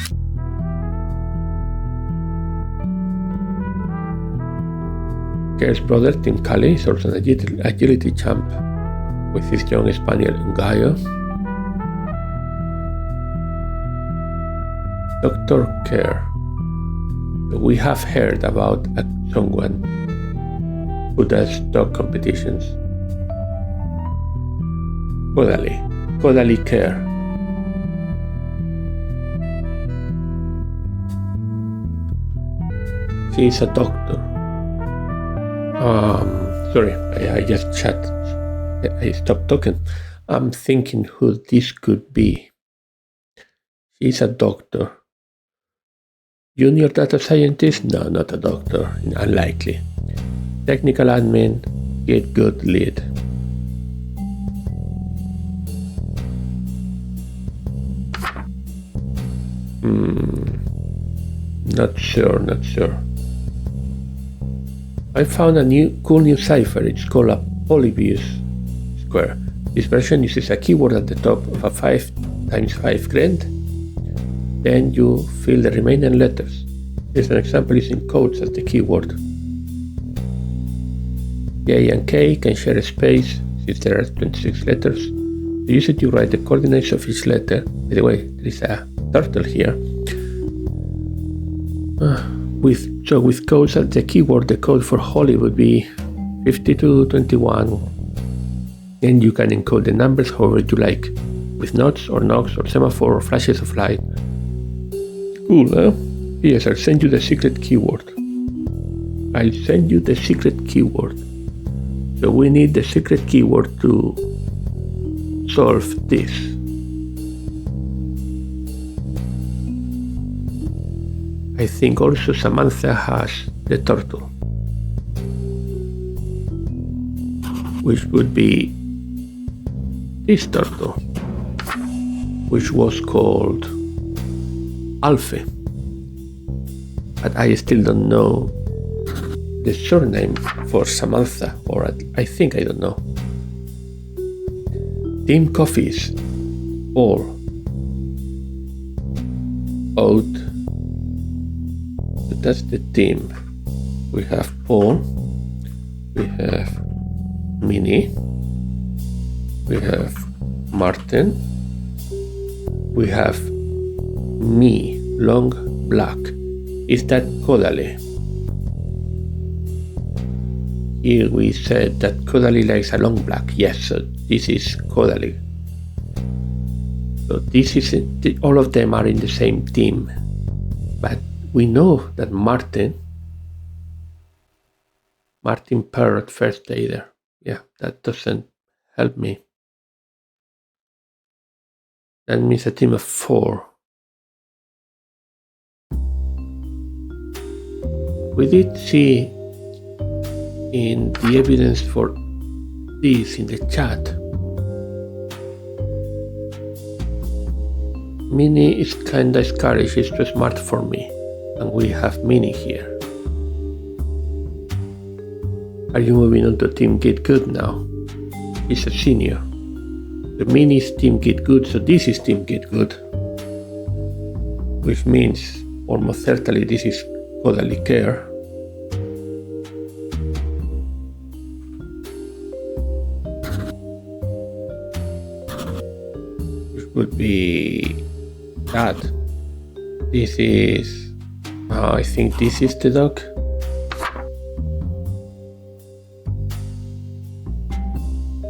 Kerr's brother, Tim Cully, is also an agility champ with his young spaniel Gaia. Dr. Kerr. We have heard about someone who does dog competitions. Kodali Kerr. She is a doctor. Sorry, I just chat. I stopped talking. I'm thinking who this could be. She's a doctor. Junior data scientist? No, not a doctor. Unlikely. Technical admin, get good lead. Not sure. I found a cool new cipher. It's called a polybius square. This version uses a keyword at the top of a 5 times 5 grid. Then you fill the remaining letters. Here's an example using codes as the keyword. J and K can share a space since there are 26 letters. To use it, you write the coordinates of each letter. By the way, there is a turtle here. With codes as the keyword, the code for Holly would be 5221. And you can encode the numbers however you like, with nods or knocks or semaphore or flashes of light. Cool, huh? Yes, I'll send you the secret keyword. So we need the secret keyword to solve this. I think also Samantha has the turtle, which would be this turtle, which was called Alfie. But I still don't know the surname for Samantha, or I think I don't know. Team coffees, Paul, oat. So that's the team. We have Paul, we have Minnie, we have Martin, we have me, long black. Is that Kodali? Here we said that Kodali likes a long black. Yes, so this is Kodali. So this is all of them are in the same team, but we know that Martin Parrot first day there. Yeah, that doesn't help me. That means a team of 4. We did see in the evidence for this in the chat, Minnie is kinda scary, she's too smart for me, and we have Minnie here. Are you moving on to Team Get Good now? He's a senior. The Minnie is Team Get Good, so this is Team Get Good, which means almost certainly this is Kodali Care. Which would be that. This is, I think this is the dog.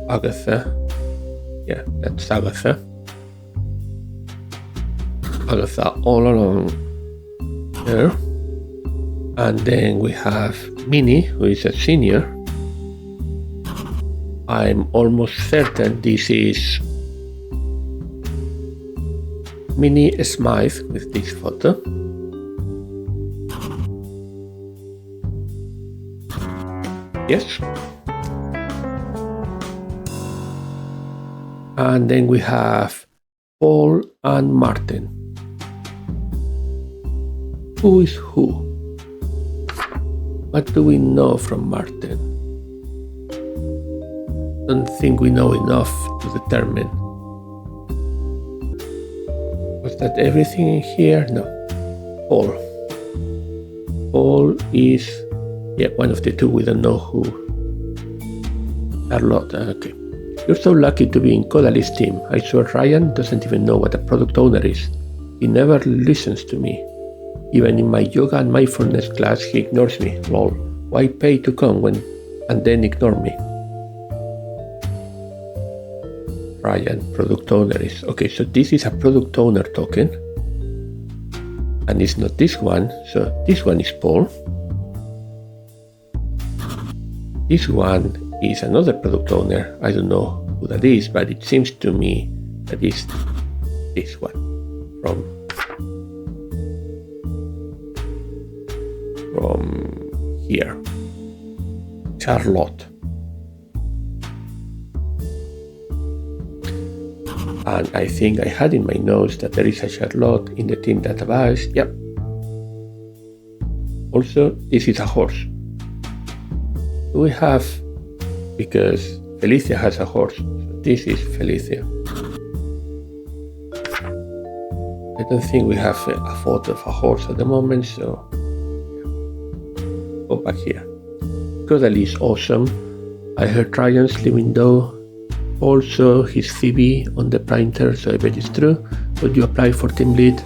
Agatha. Yeah, that's Agatha. Agatha all along there. And then we have Minnie, who is a senior. I'm almost certain this is Minnie Smythe with this photo. Yes. And then we have Paul and Martin. Who is who? What do we know from Martin? Don't think we know enough to determine. Was that everything in here? No. Paul. Paul is, one of the two, we don't know who. Charlotte, okay. You're so lucky to be in Kodali's team. I swear Ryan doesn't even know what a product owner is. He never listens to me. Even in my yoga and mindfulness class, he ignores me. Lol. Why pay to come and then ignore me? Ryan, product owner is... Okay, so this is a product owner token. And it's not this one, so this one is Paul. This one is another product owner. I don't know who that is, but it seems to me that is this one from from here. Charlotte. And I think I had in my notes that there is a Charlotte in the team database. Yep. Also, this is a horse. Do we have, because Felicia has a horse, so this is Felicia. I don't think we have a photo of a horse at the moment, so go back here. Codally is awesome. I heard Ryan's living though. Also, his Phoebe on the printer, so I bet it's true. Would you apply for team lead?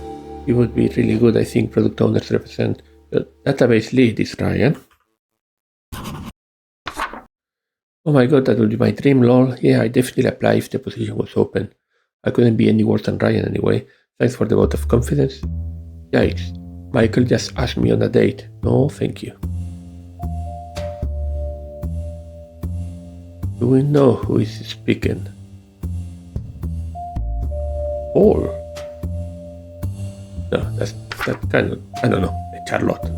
It would be really good. I think product owners represent. The database lead is Ryan. Oh my god, that would be my dream, lol. Yeah, I definitely apply if the position was open. I couldn't be any worse than Ryan anyway. Thanks for the vote of confidence. Yikes. Michael just asked me on a date. No, thank you. Do we know who is speaking? Paul? No, that's kind of, I don't know, Charlotte.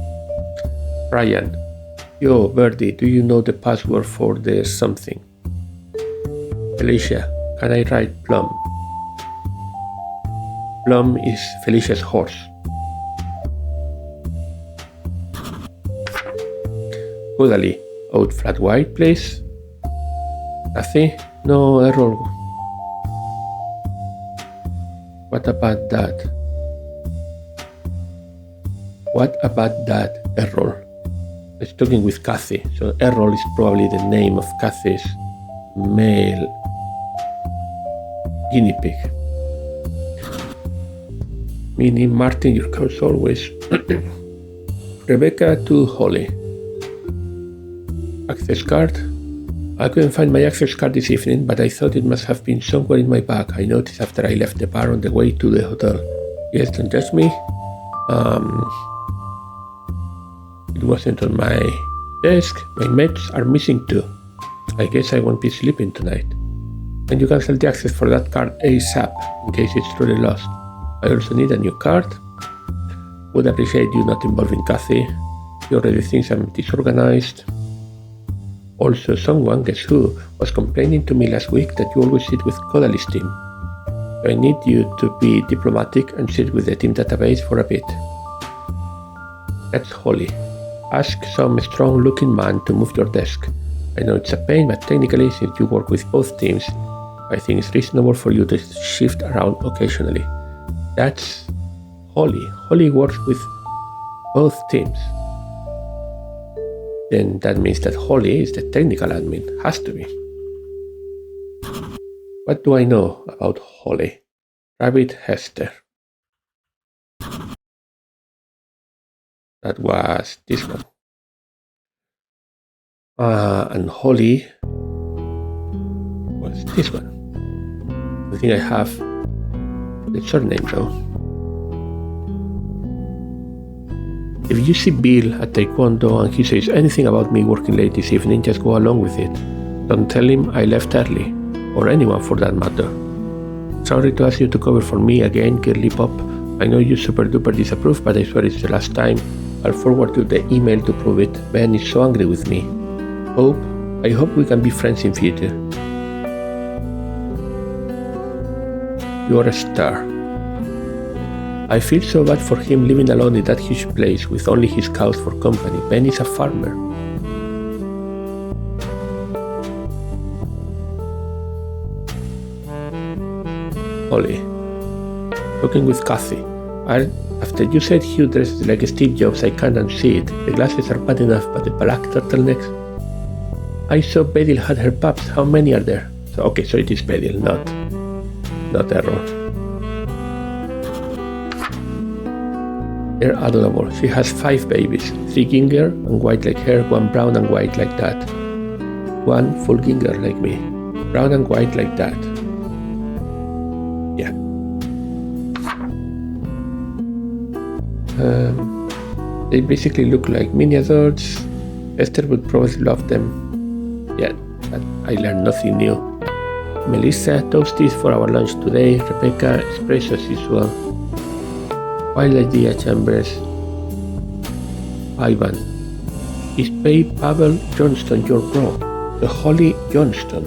Ryan. Yo, Birdie, do you know the password for the something? Felicia, can I write Plum? Plum is Felicia's horse. Goodally, out flat white, please. Kathy? No error. What about that? What about that error? It's talking with Kathy, so Errol is probably the name of Kathy's male guinea pig. Meaning Martin, your coach always. Rebecca to Holly. Access card. I couldn't find my access card this evening, but I thought it must have been somewhere in my bag. I noticed after I left the bar on the way to the hotel. Yes, don't judge me. It wasn't on my desk. My meds are missing too. I guess I won't be sleeping tonight. And you cancel the access for that card ASAP, in case it's truly lost. I also need a new card. Would appreciate you not involving Kathy. She already thinks I'm disorganized. Also, someone, guess who, was complaining to me last week that you always sit with Kodali's team. So I need you to be diplomatic and sit with the team database for a bit. That's Holly. Ask some strong-looking man to move your desk. I know it's a pain, but technically, since you work with both teams, I think it's reasonable for you to shift around occasionally. That's Holly. Holly works with both teams. Then that means that Holly is the technical admin. Has to be. What do I know about Holly? Rabbit Hester. That was this one. And Holly was this one. I think I have the surname though. If you see Bill at Taekwondo and he says anything about me working late this evening, just go along with it. Don't tell him I left early, or anyone for that matter. Sorry to ask you to cover for me again, Girly Pop. I know you super duper disapprove, but I swear it's the last time. I'll forward you the email to prove it. Ben is so angry with me. I hope we can be friends in future. You're a star. I feel so bad for him living alone in that huge place with only his cows for company. Ben is a farmer. Holly. Talking with Kathy. After you said Hugh dresses like Steve Jobs, I can't unsee it. The glasses are bad enough, but the black turtlenecks. I saw Bedil had her pups. How many are there? So it is Bedil, not Errol. They're adorable. She has 5 babies, 3 ginger and white like her, 1 brown and white like that. 1 full ginger like me, brown and white like that. Yeah. They basically look like miniatures. Esther would probably love them. Yeah, but I learned nothing new. Melissa, toasties for our lunch today. Rebecca, espresso as usual. Wild idea, Chambers. Ivan. Is Pavel Johnston your bro? The Holy Johnston.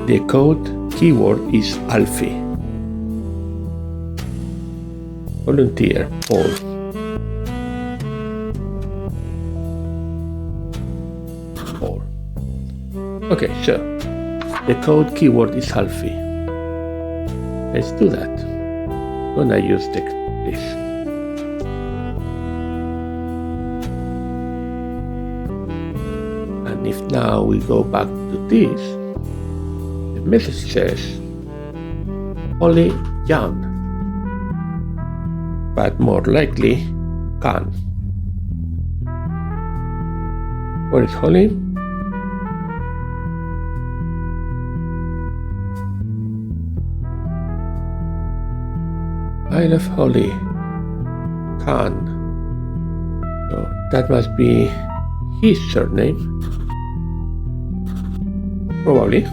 The code keyword is Alfie. Volunteer, Paul. Paul. Okay, so the code keyword is Alfie. Let's do that. Gonna use this. And if now we go back to this, the message says Holy Jan, but more likely Khan. Where is Holy? I love Holy Khan. So that must be his surname. Probably.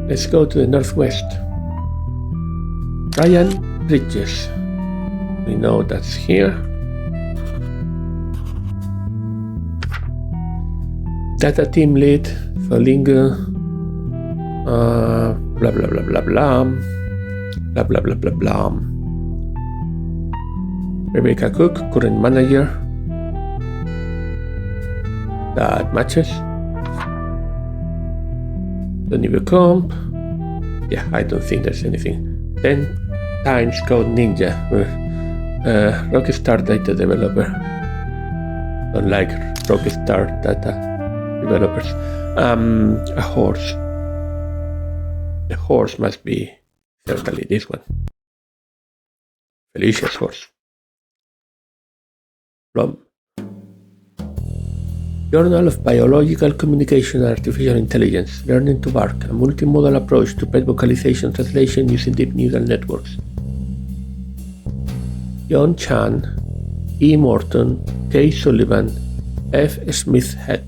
Let's go to the northwest. Ryan Bridges. We know that's here. Data team lead, Falinga, blah blah blah blah blah. Blah blah blah blah blah. Rebecca Cook, current manager. That matches. Don't even comp. Yeah, I don't think there's anything. 10 times Code Ninja. Rockstar data developer. Don't like Rockstar data developers. A horse. The horse must be certainly this one. Felicia's horse. Plum. Journal of Biological Communication and Artificial Intelligence, Learning to Bark, a multimodal approach to pet vocalization translation using deep neural networks. John Chan, E. Morton, K. Sullivan, F. Smith Head.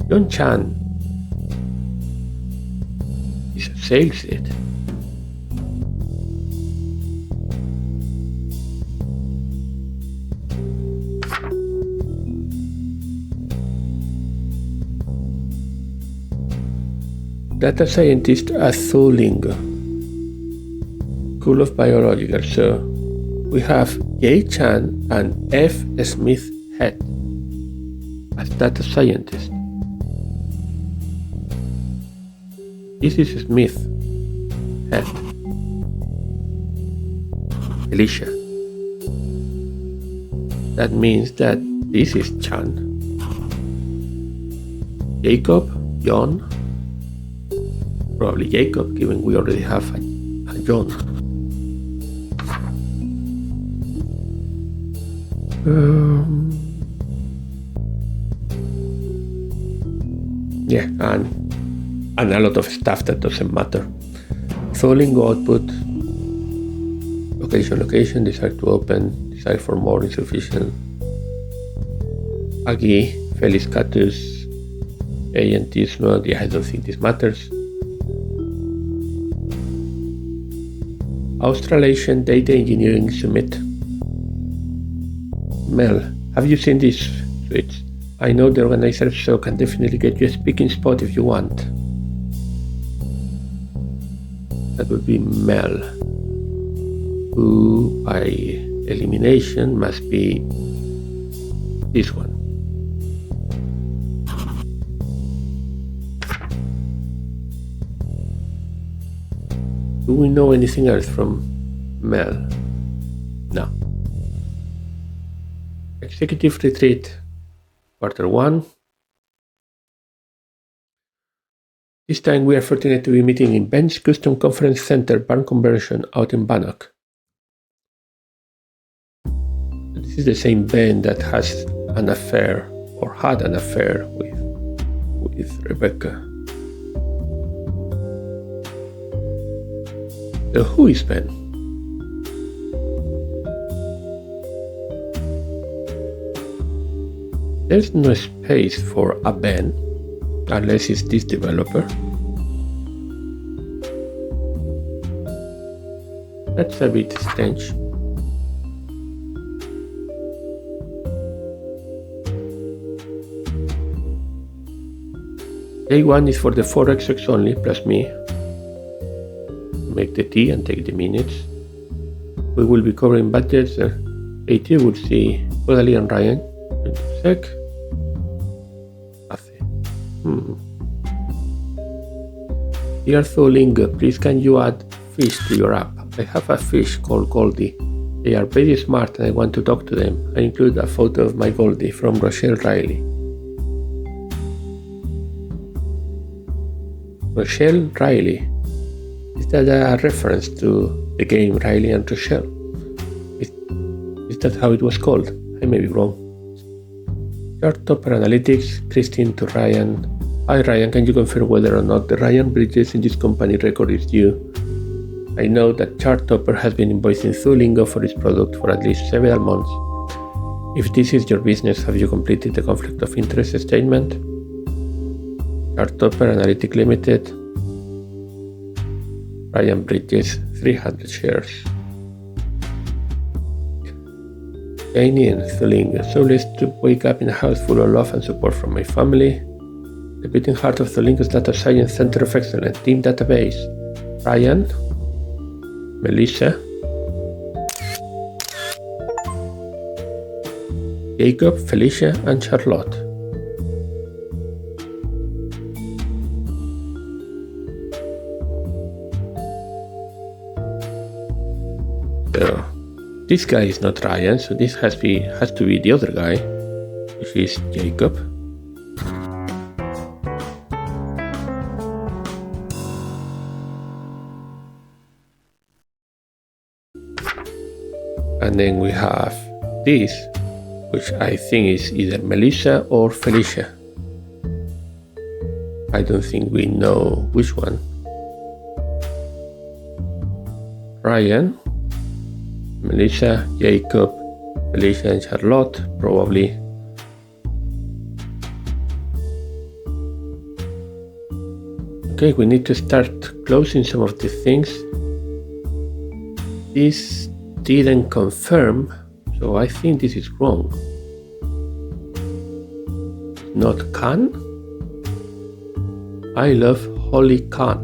John Chan is a sales lead. Data scientist at Thuling School of Biological. So we have J. Chan and F. Smith Head as data scientist. This is Smith Head. Alicia. That means that this is Chan. Jacob, John. Probably Jacob, given we already have a John. Yeah, and a lot of stuff that doesn't matter. Falling output, location, desire to open, desire for more, insufficient. Agi, Felis Catus, ANTs, no, yeah, I don't think this matters. Australasian Data Engineering Summit. Mel, have you seen this switch? I know the organizer, so can definitely get you a speaking spot if you want. That would be Mel, who by elimination must be this one. Do we know anything else from Mel? No. Executive Retreat, Quarter 1. This time we are fortunate to be meeting in Ben's Custom Conference Center, Barn Conversion, out in Bannock. This is the same Ben that has an affair, or had an affair with Rebecca. So who is Ben? There's no space for a Ben. unless it's this developer. That's a bit strange. A1 is for the 4xx only, plus me. Make the tea and take the minutes. We will be covering budgets. A2 would see Rosalie and Ryan. Sec. Dear Duolingo, please can you add fish to your app? I have a fish called Goldie. They are very smart and I want to talk to them. I include a photo of my Goldie from Rochelle Riley. Rochelle Riley. Is that a reference to the game Riley and Rochelle? Is that how it was called? I may be wrong. Charttopper Analytics, Christine to Ryan. Hi Ryan, can you confirm whether or not the Ryan Bridges in this company record is due? I know that Charttopper has been invoicing Duolingo for its product for at least several months. If this is your business, have you completed the conflict of interest statement? Charttopper Analytics Limited. Ryan Bridges, 300 shares. Janie and Duolingo. So blessed to wake up in a house full of love and support from my family. The beating heart of Duolingo's Data Science Center of Excellence Team Database. Ryan, Melissa, Jacob, Felicia, and Charlotte. So this guy is not Ryan, so this has to be the other guy, which is Jacob. And then we have this, which I think is either Melissa or Felicia. I don't think we know which one. Ryan, Melissa, Jacob, Felicia and Charlotte, probably. Okay, we need to start closing some of the things. This didn't confirm, so I think this is wrong. Not Khan. I love Holly Khan.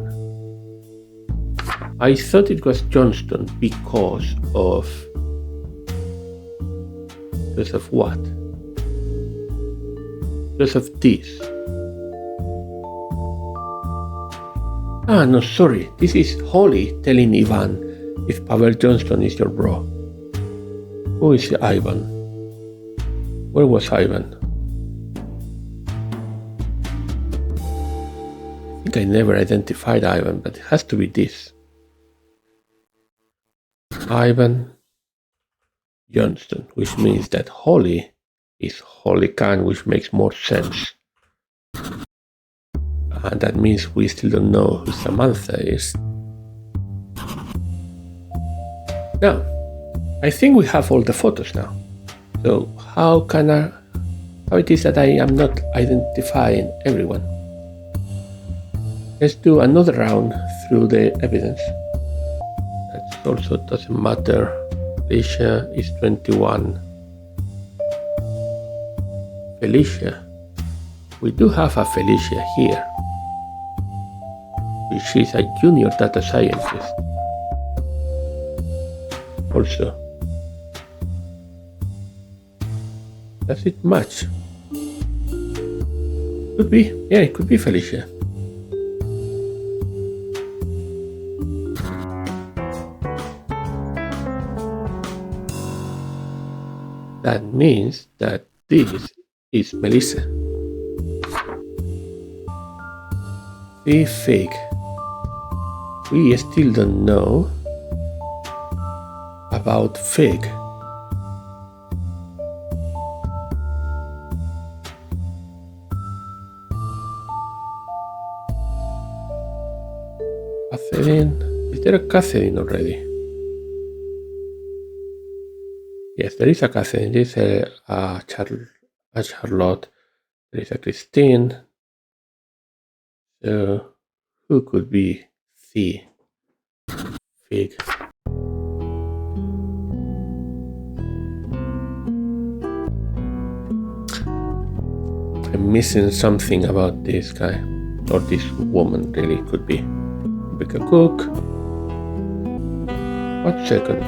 I thought it was Johnston because of what? Because of this. Ah, no, sorry. This is Holly telling Ivan if Pavel Johnston is your bro. Who is Ivan? Where was Ivan? I think I never identified Ivan, but it has to be this. Ivan Johnston, which means that Holly is Holly Khan, which makes more sense. And that means we still don't know who Samantha is. Now, I think we have all the photos now. So how it is that I am not identifying everyone? Let's do another round through the evidence. That also doesn't matter. Felicia is 21. Felicia. We do have a Felicia here. She's a junior data scientist. Also. Does it match? Could be. Yeah, it could be Felicia. That means that this is Melissa. The fig. We still don't know about fig. Catherine. Is there a Catherine already? Yes, there is a Catherine. There is a Charlotte. There is a Christine. So, who could be C? Fig. I'm missing something about this guy, or this woman really could be. Rebecca Cook. What second?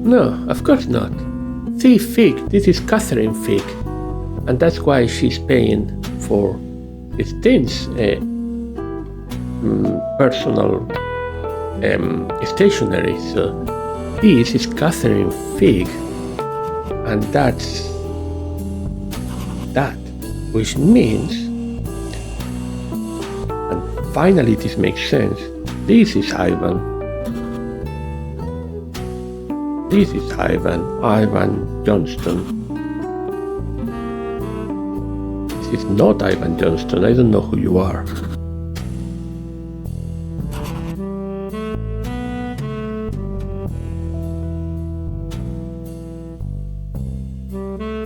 No, of course not. See, Fig, this is Catherine Fig, and that's why she's paying for Stein's personal stationery. So this is Catherine Fig, and that's that, which means, and finally this makes sense, this is Ivan. This is Ivan Johnston. This is not Ivan Johnston, I don't know who you are.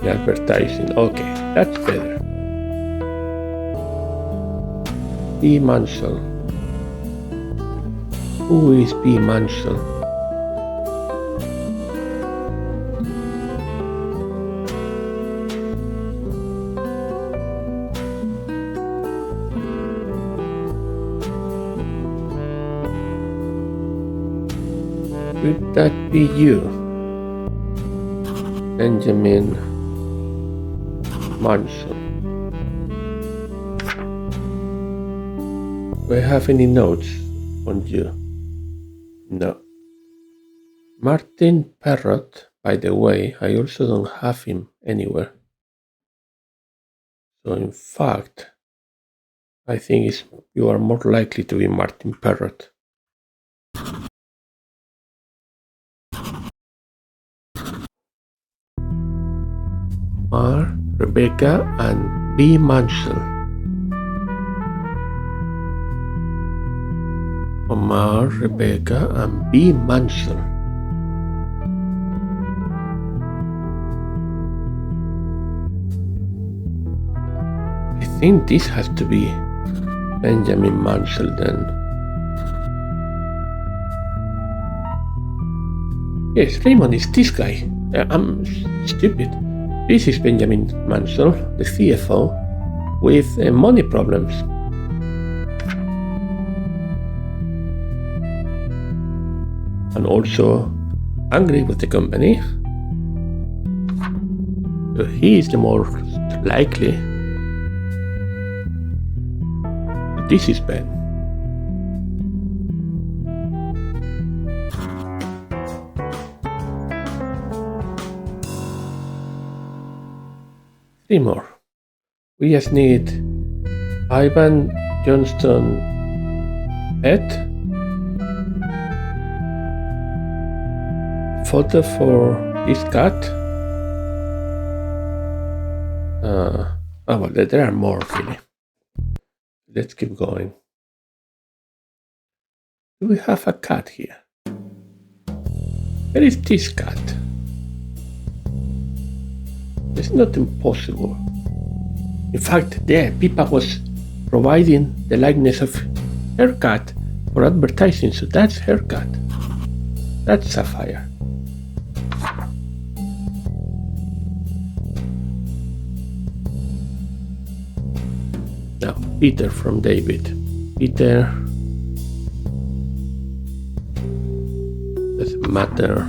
The advertising, okay, that's better. B. Mansell. Who is B. Mansell? Could that be you? Benjamin Mansell. Do I have any notes on you? No. Martin Parrott, by the way, I also don't have him anywhere. So in fact, I think you are more likely to be Martin Parrott. Mar, Rebecca, and B. Mansell. Omar, Rebecca, and B. Mansell. I think this has to be Benjamin Mansell then. Yes, Raymond is this guy. I'm stupid. This is Benjamin Mansell, the CFO, with money problems. And also angry with the company. So he is the more likely. This is Ben. Three more. We just need Ivan Johnston pet, photo for this cat. Oh well, there are more really. Let's keep going. Do we have a cat here? Where is this cat? It's not impossible. In fact, there, Pippa was providing the likeness of her cat for advertising, so that's her cat. That's Sapphire. Now, Peter from David. Peter doesn't matter.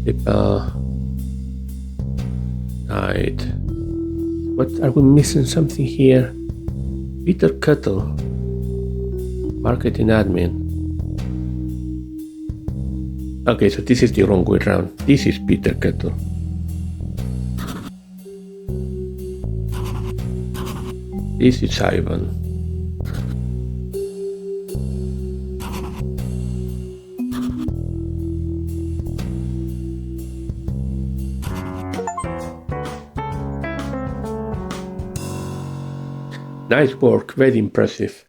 Pippa died. What are we missing? Something here? Peter Cuttle, marketing admin. Okay, so this is the wrong way around. This is Peter Cuttle. This is Ivan. Nice work, very impressive.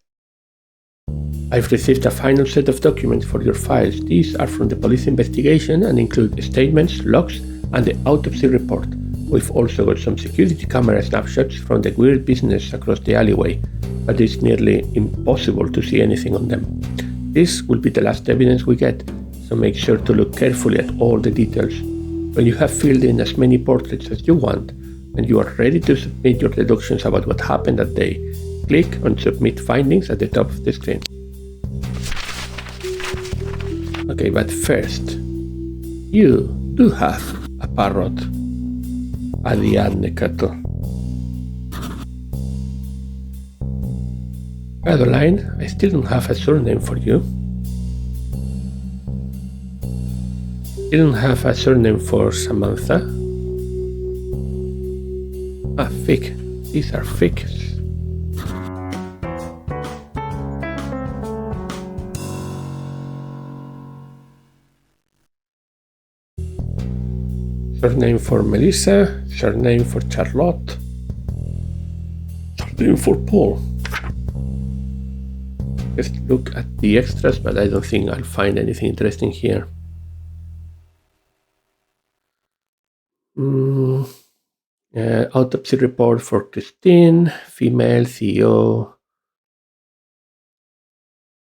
I've received a final set of documents for your files. These are from the police investigation and include statements, logs, and the autopsy report. We've also got some security camera snapshots from the weird business across the alleyway, but it's nearly impossible to see anything on them. This will be the last evidence we get, so make sure to look carefully at all the details. When you have filled in as many portraits as you want, and you are ready to submit your deductions about what happened that day, click on Submit Findings at the top of the screen. Okay, but first, you do have a parrot. Ariadne Cato. Caroline, I still don't have a surname for you. Still don't have a surname for Samantha. Ah, fig. These are figs. Surname for Melissa, surname for Charlotte, surname for Paul. Let's look at the extras, but I don't think I'll find anything interesting here. Autopsy report for Christine, female, CEO.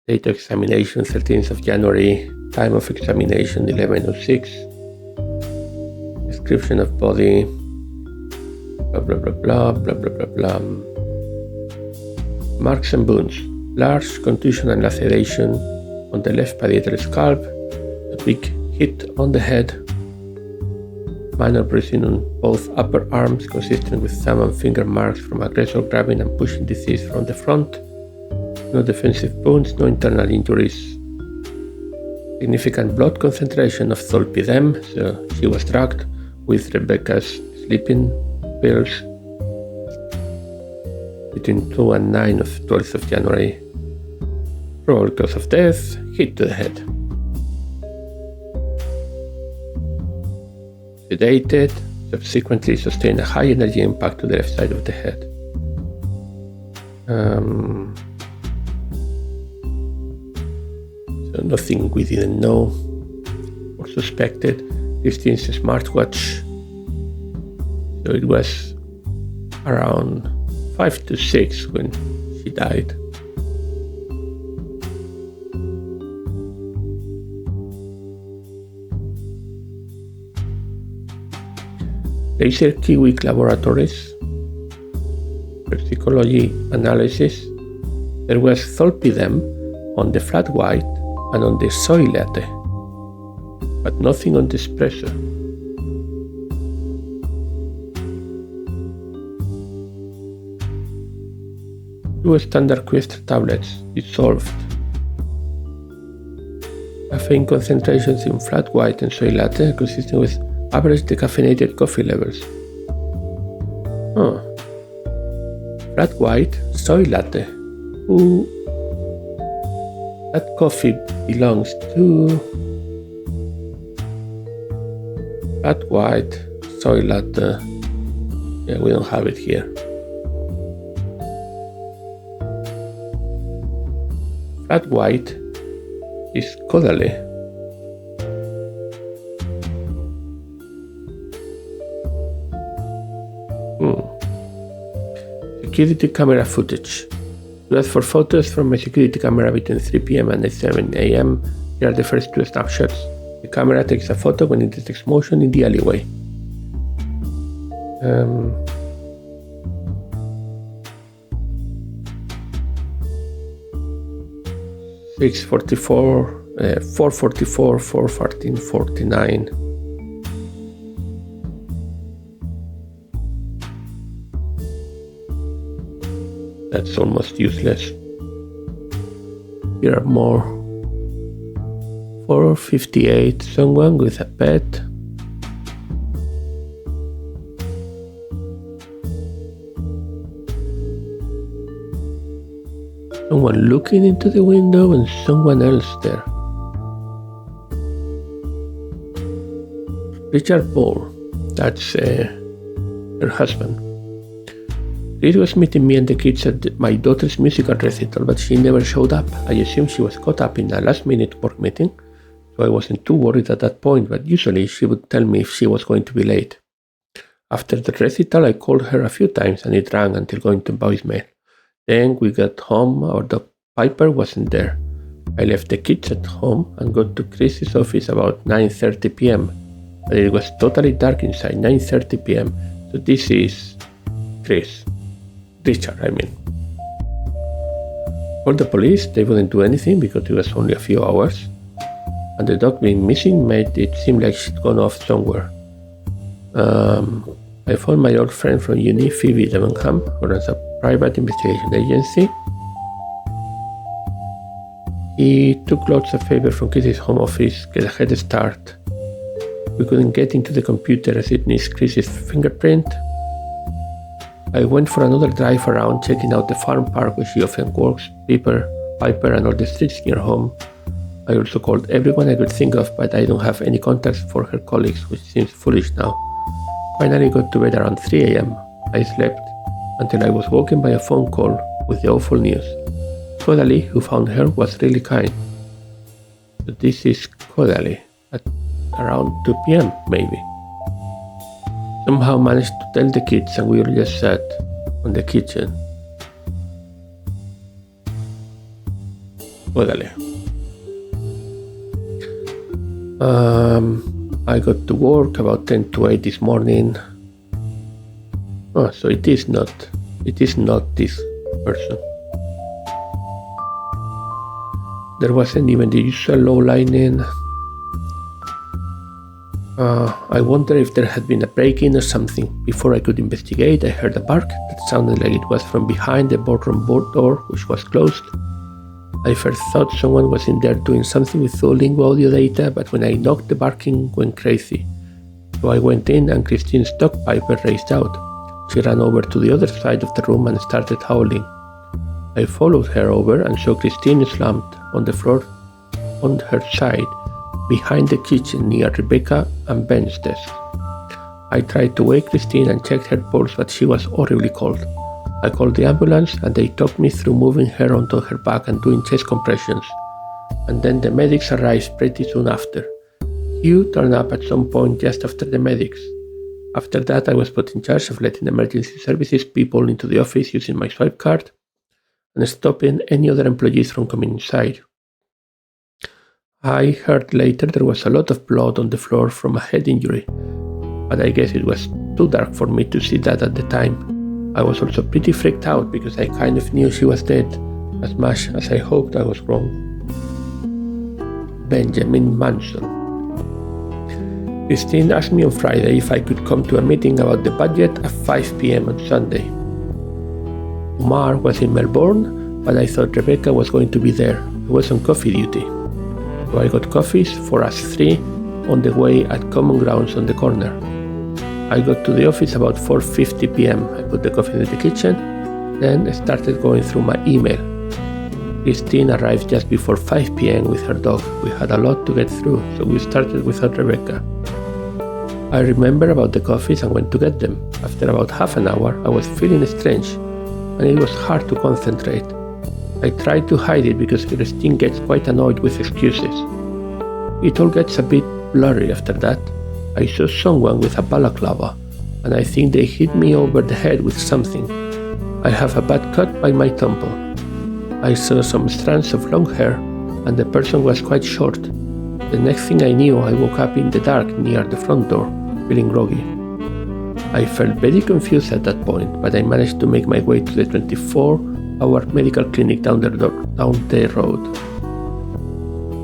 Date of examination 13th of January, time of examination 11:06. Description of body, blah blah blah blah blah blah blah blah. Marks and wounds: large contusion and laceration on the left parietal scalp, a big hit on the head, minor bruising on both upper arms consistent with thumb and finger marks from aggressor grabbing and pushing disease from the front, no defensive wounds, no internal injuries. Significant blood concentration of zolpidem, so she was drugged with Rebecca's sleeping pills between 2 and 9 of 12th of January. Probable cause of death, hit to the head. Sedated, subsequently sustained a high energy impact to the left side of the head. So nothing we didn't know or suspected. Christine's smartwatch, so it was around 5 to 6 when she died. Laser Kiwik Laboratories, toxicology analysis. There was zolpidem on the flat white and on the soy latte, but nothing on the espresso. Two standard Quest tablets dissolved. Caffeine concentrations in flat white and soy latte consistent with average decaffeinated coffee levels. Flat white, soy latte. Ooh, that coffee belongs to flat white, soy latte. Yeah, we don't have it here. Flat white is Kodale. Security camera footage. You asked for photos from a security camera between 3 p.m. and 7 a.m. Here are the first two snapshots. The camera takes a photo when it detects motion in the alleyway. 6:44, 4:44, 4:14, 49. That's almost useless. Here are more. 4:58, someone with a pet. Someone looking into the window and someone else there. Richard Paul, that's her husband. Reed was meeting me and the kids at my daughter's musical recital, but she never showed up. I assume she was caught up in a last-minute work meeting, so so I wasn't too worried at that point, but usually she would tell me if she was going to be late. After the recital, I called her a few times and it rang until going to voicemail. Then we got home, our dog Piper wasn't there. I left the kids at home and got to Chris's office about 9:30 p.m. But it was totally dark inside, 9:30 p.m. So this is Richard, I mean. For the police, they wouldn't do anything because it was only a few hours. And the dog being missing made it seem like she'd gone off somewhere. I found my old friend from uni, Phoebe Debenham, who runs a private investigation agency. He took lots of favors from Chris's home office, get a head start. We couldn't get into the computer as it needs Chris's fingerprint. I went for another drive around, checking out the farm park where she often works, Piper and all the streets near home. I also called everyone I could think of, but I don't have any contacts for her colleagues, which seems foolish now. Finally got to bed around 3 a.m. I slept until I was woken by a phone call with the awful news. Kodali, who found her, was really kind. So this is Kodali at around 2 p.m. maybe. Somehow managed to tell the kids and we all just sat on the kitchen. Kodali. I got to work about 10 to 8 this morning. Oh, so it is not this person. There wasn't even the usual low lining. I wonder if there had been a break-in or something. Before I could investigate, I heard a bark that sounded like it was from behind the boardroom door, which was closed. I first thought someone was in there doing something with Duolingo audio data, but when I knocked, the barking went crazy. So I went in and Christine's dog Piper raced out. She ran over to the other side of the room and started howling. I followed her over and saw Christine slumped on the floor on her side, behind the kitchen near Rebecca and Ben's desk. I tried to wake Christine and checked her pulse, but she was horribly cold. I called the ambulance and they talked me through moving her onto her back and doing chest compressions. And then the medics arrived pretty soon after. Hugh turned up at some point just after the medics. After that, I was put in charge of letting emergency services people into the office using my swipe card and stopping any other employees from coming inside. I heard later there was a lot of blood on the floor from a head injury, but I guess it was too dark for me to see that at the time. I was also pretty freaked out because I kind of knew she was dead, as much as I hoped I was wrong. Benjamin Manson. Christine asked me on Friday if I could come to a meeting about the budget at 5 p.m. on Sunday. Omar was in Melbourne, but I thought Rebecca was going to be there. I was on coffee duty. So I got coffees for us three on the way at Common Grounds on the corner. I got to the office about 4:50 p.m. I put the coffee in the kitchen, then started going through my email. Christine arrived just before 5 p.m. with her dog. We had a lot to get through, so we started without Rebecca. I remember about the coffees and went to get them. After about half an hour, I was feeling strange, and it was hard to concentrate. I tried to hide it because Christine gets quite annoyed with excuses. It all gets a bit blurry after that. I saw someone with a balaclava, and I think they hit me over the head with something. I have a bad cut by my temple. I saw some strands of long hair, and the person was quite short. The next thing I knew, I woke up in the dark near the front door, feeling groggy. I felt very confused at that point, but I managed to make my way to the 24-hour medical clinic down the road.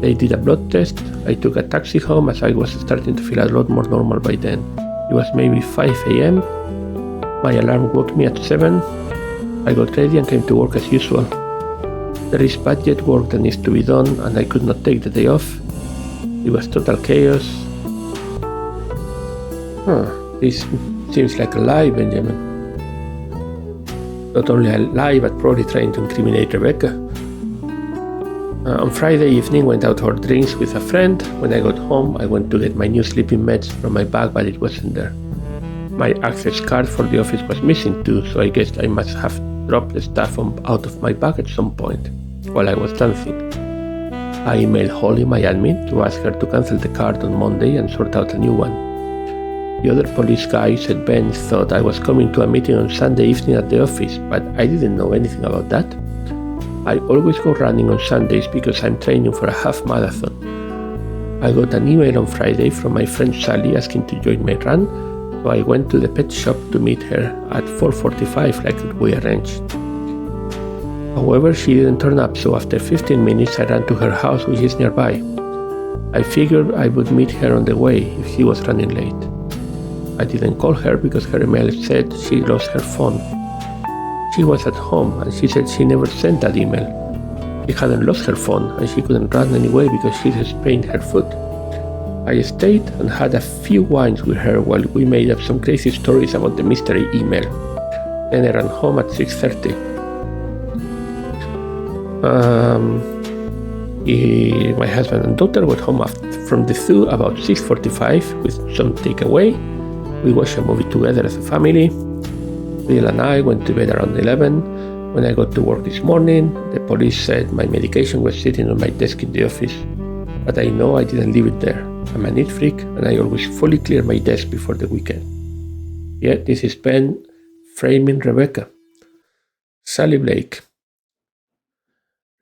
They did a blood test. I took a taxi home as I was starting to feel a lot more normal by then. It was maybe 5 a.m. My alarm woke me at 7. I got ready and came to work as usual. There is budget work that needs to be done and I could not take the day off. It was total chaos. This seems like a lie, Benjamin. Not only a lie, but probably trying to incriminate Rebecca. On Friday evening, went out for drinks with a friend. When I got home, I went to get my new sleeping meds from my bag, but it wasn't there. My access card for the office was missing too, so I guess I must have dropped the stuff out of my bag at some point while I was dancing. I emailed Holly, my admin, to ask her to cancel the card on Monday and sort out a new one. The other police guy said Ben thought I was coming to a meeting on Sunday evening at the office, but I didn't know anything about that. I always go running on Sundays because I'm training for a half marathon. I got an email on Friday from my friend Sally asking to join my run, so I went to the pet shop to meet her at 4:45 like we arranged. However, she didn't turn up, so after 15 minutes I ran to her house, which is nearby. I figured I would meet her on the way if she was running late. I didn't call her because her email said she lost her phone. She was at home and she said she never sent that email. She hadn't lost her phone and she couldn't run anyway because she had sprained her foot. I stayed and had a few wines with her while we made up some crazy stories about the mystery email. Then I ran home at 6:30. My husband and daughter went home from the zoo about 6:45 with some takeaway. We watched a movie together as a family. Bill and I went to bed around 11. When I got to work this morning, the police said my medication was sitting on my desk in the office, but I know I didn't leave it there. I'm a neat freak and I always fully clear my desk before the weekend. Yeah, this is Ben framing Rebecca. Sally Blake.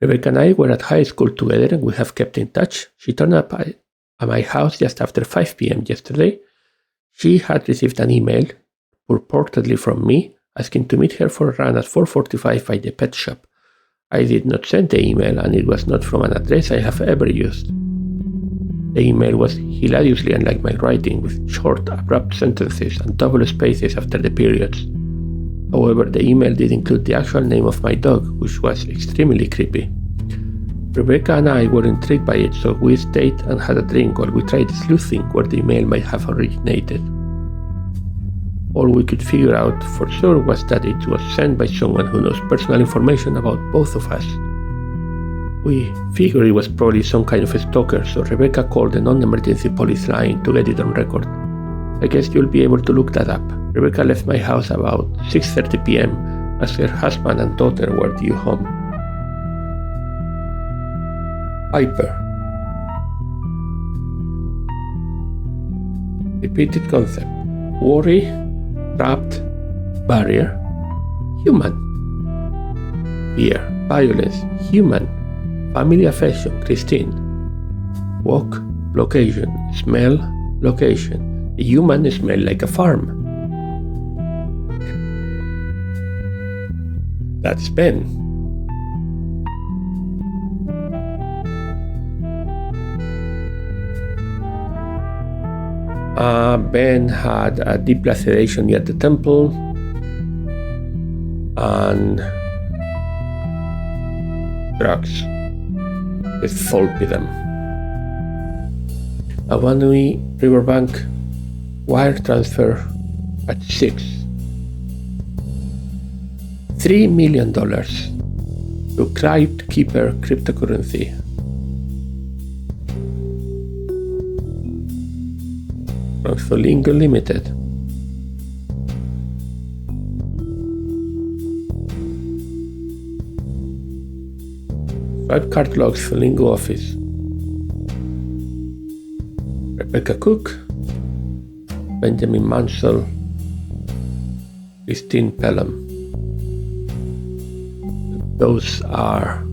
Rebecca and I were at high school together and we have kept in touch. She turned up at my house just after 5 p.m. yesterday. She had received an email, purportedly from me, asking to meet her for a run at 4:45 by the pet shop. I did not send the email and it was not from an address I have ever used. The email was hilariously unlike my writing, with short, abrupt sentences and double spaces after the periods. However, the email did include the actual name of my dog, which was extremely creepy. Rebecca and I were intrigued by it, so we stayed and had a drink while we tried sleuthing where the email might have originated. All we could figure out for sure was that it was sent by someone who knows personal information about both of us. We figured it was probably some kind of a stalker, so Rebecca called the non-emergency police line to get it on record. I guess you'll be able to look that up. Rebecca left my house about 6:30 p.m. as her husband and daughter were due home. Hyper. Repeated concept. Worry, trapped, barrier, human. Fear, violence, human. Family affection, Christine. Walk, location. Smell, location. The human smell like a farm. That's Ben. Ben had a deep laceration near the temple and drugs with Folpidem. A one-way riverbank wire transfer at 6. $3 million to Cryptkeeper cryptocurrency. From Solingo Limited. Swipe card logs Solingo office. Rebecca Cook, Benjamin Mansell, Christine Pelham. Those are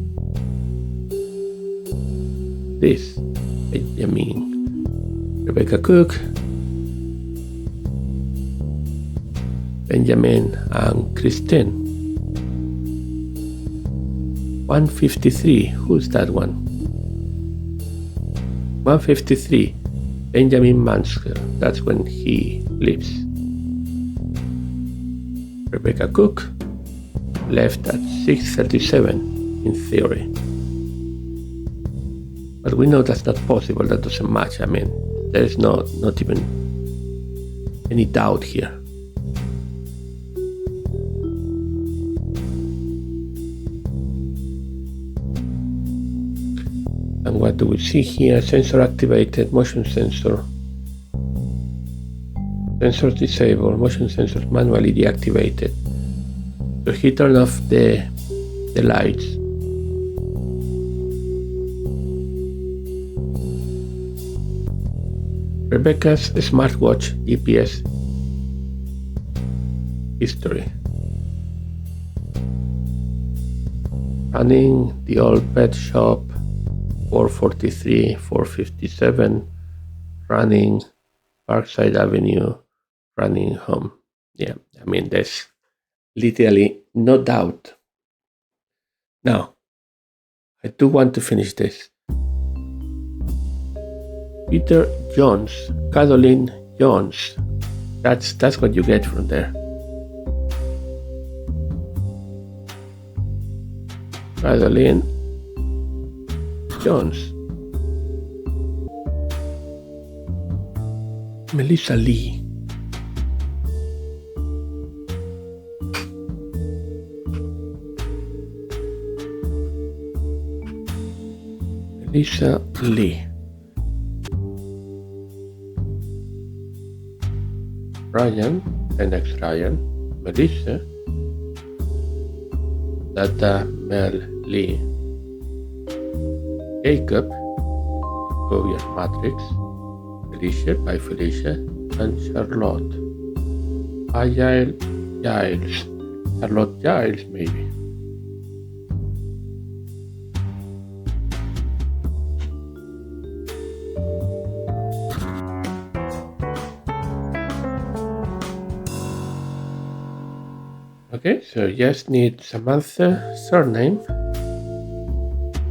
this: Benjamin, Rebecca Cook, Benjamin and Christine. 153, who's that one? 153, Benjamin Mansell, that's when he lives. Rebecca Cook left at 6:37 in theory. But we know that's not possible, that doesn't match. I mean, there's not even any doubt here. And what do we see here? Sensor activated, motion sensor. Sensors disabled, motion sensors manually deactivated. So he turned off the lights. Rebecca's smartwatch GPS history. Running the old pet shop, 443, 457, running Parkside Avenue, running home. Yeah, I mean, there's literally no doubt. Now, I do want to finish this. Peter Jones, Caroline Jones. That's what you get from there. Caroline Jones. Melissa Lee. Melissa Lee. Ryan, NX Ryan, Melissa, Data Mel Lee, Jacob, Govier Matrix, Felicia by Felicia, and Charlotte. Agile Giles, Charlotte Giles maybe. Okay, so just need Samantha surname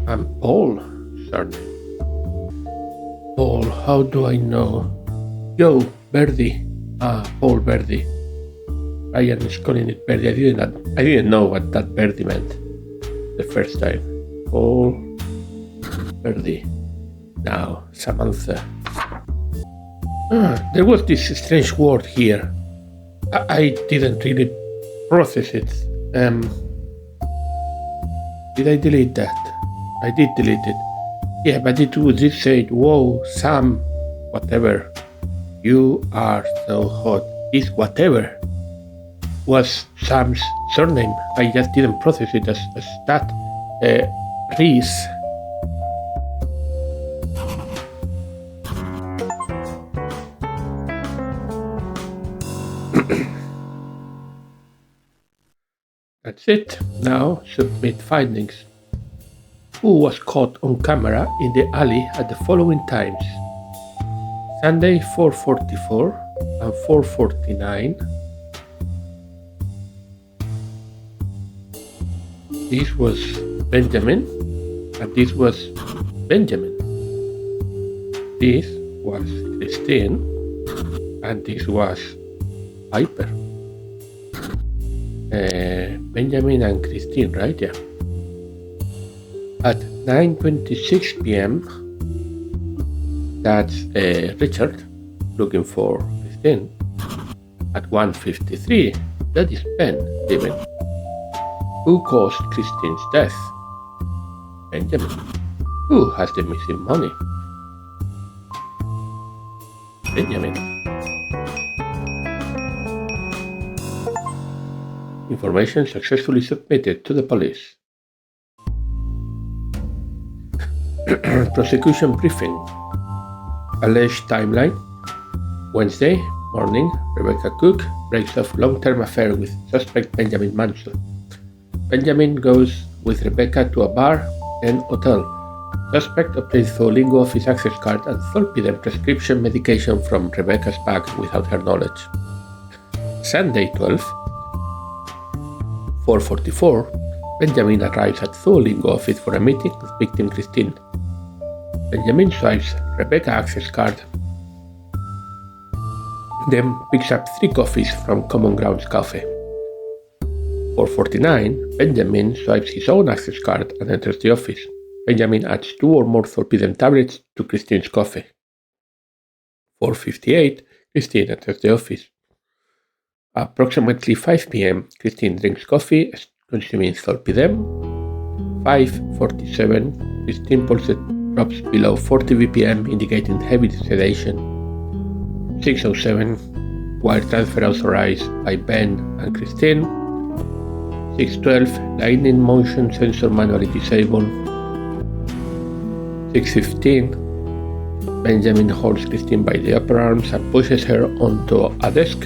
and Paul surname. Paul, how do I know? Joe Verdi. Paul Verdi. Ryan is calling it Verdi. I didn't know what that Verdi meant the first time. Paul Verdi. Now Samantha. There was this strange word here. I didn't really process it. Did I delete that? I did delete it. Yeah, but it did say, whoa, Sam, whatever. You are so hot. This whatever was Sam's surname. I just didn't process it as that. Reese. That's it. Now submit findings. Who was caught on camera in the alley at the following times? Sunday 4:44 and 4:49. This was Benjamin and this was Benjamin. This was Christine and this was Piper. Benjamin and Christine, right? Yeah. At 9:26 p.m., that's Richard looking for Christine. At 1:53, that is Ben leaving. Who caused Christine's death? Benjamin. Who has the missing money? Benjamin. Information successfully submitted to the police. Prosecution briefing. Alleged timeline. Wednesday morning, Rebecca Cook breaks off long-term affair with suspect Benjamin Manson. Benjamin goes with Rebecca to a bar and hotel. Suspect obtains Duolingo office access card and Zolpidem prescription medication from Rebecca's bag without her knowledge. Sunday 12, 4:44, Benjamin arrives at Duolingo office for a meeting with victim Christine. Benjamin swipes Rebecca's access card, then picks up 3 coffees from Common Grounds Cafe. 4:49, Benjamin swipes his own access card and enters the office. Benjamin adds 2 or more Zolpidem tablets to Christine's coffee. 4:58, Christine enters the office. Approximately 5 p.m., Christine drinks coffee, consuming Zolpidem. 5:47, Christine pulse drops below 40 BPM, indicating heavy sedation. 6:07, wire transfer authorized by Ben and Christine. 6:12, lightning motion sensor manually disabled. 6:15, Benjamin holds Christine by the upper arms and pushes her onto a desk.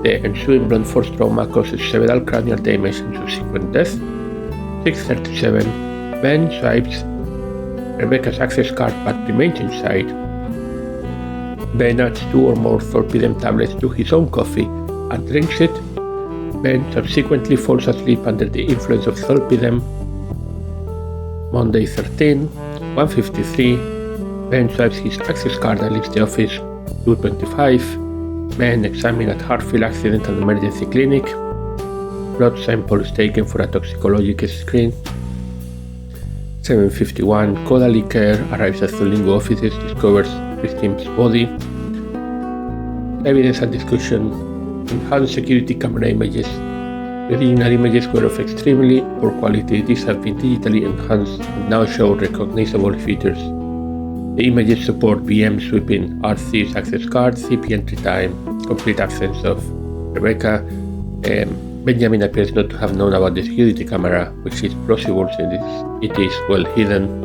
The ensuing blunt force trauma causes several cranial damage and subsequent death. 6:37. Ben swipes Rebecca's access card but remains inside. Ben adds 2 or more Thorpidem tablets to his own coffee and drinks it. Ben subsequently falls asleep under the influence of Thorpidem. Monday 13, 1:53. Ben swipes his access card and leaves the office. 2:25. Ben examined at Hartfield Accidental Emergency Clinic. Blood sample is taken for a toxicological screen. 7:51. Codally Care arrives at Zulingo offices, discovers Christine's body. Evidence and discussion. Enhanced security camera images. The original images were of extremely poor quality. These have been digitally enhanced and now show recognizable features. The images support VM sweeping, R3's access card, CP entry time, complete absence of Rebecca. Benjamin appears not to have known about the security camera, which is plausible since it is well hidden.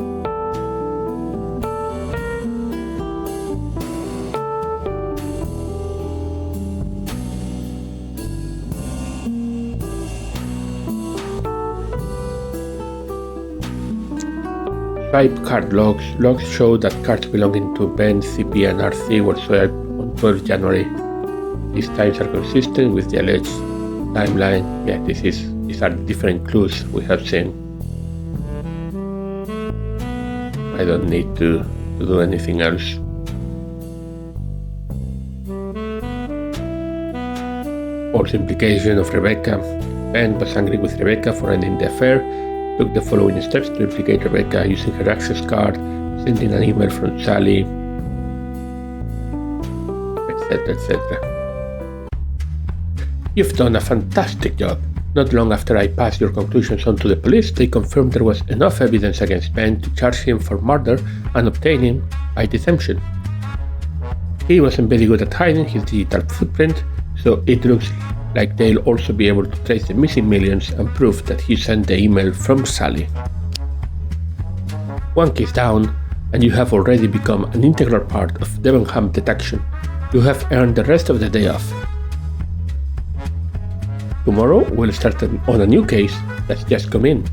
Swipe card logs. Logs show that cards belonging to Ben, CP, and R3 were swiped on 12 January. These times are consistent with the alleged timeline. Yeah, these are different clues we have seen. I don't need to do anything else. False implication of Rebecca. Ben was angry with Rebecca for ending the affair. Took the following steps to implicate Rebecca using her access card, sending an email from Sally, etc., etc. You've done a fantastic job. Not long after I passed your conclusions on to the police, they confirmed there was enough evidence against Ben to charge him for murder and obtain him by deception. He wasn't very good at hiding his digital footprint, so it looks like they'll also be able to trace the missing millions and prove that he sent the email from Sally. One case down, and you have already become an integral part of Debenham detection. You have earned the rest of the day off. Tomorrow we'll start on a new case that's just come in.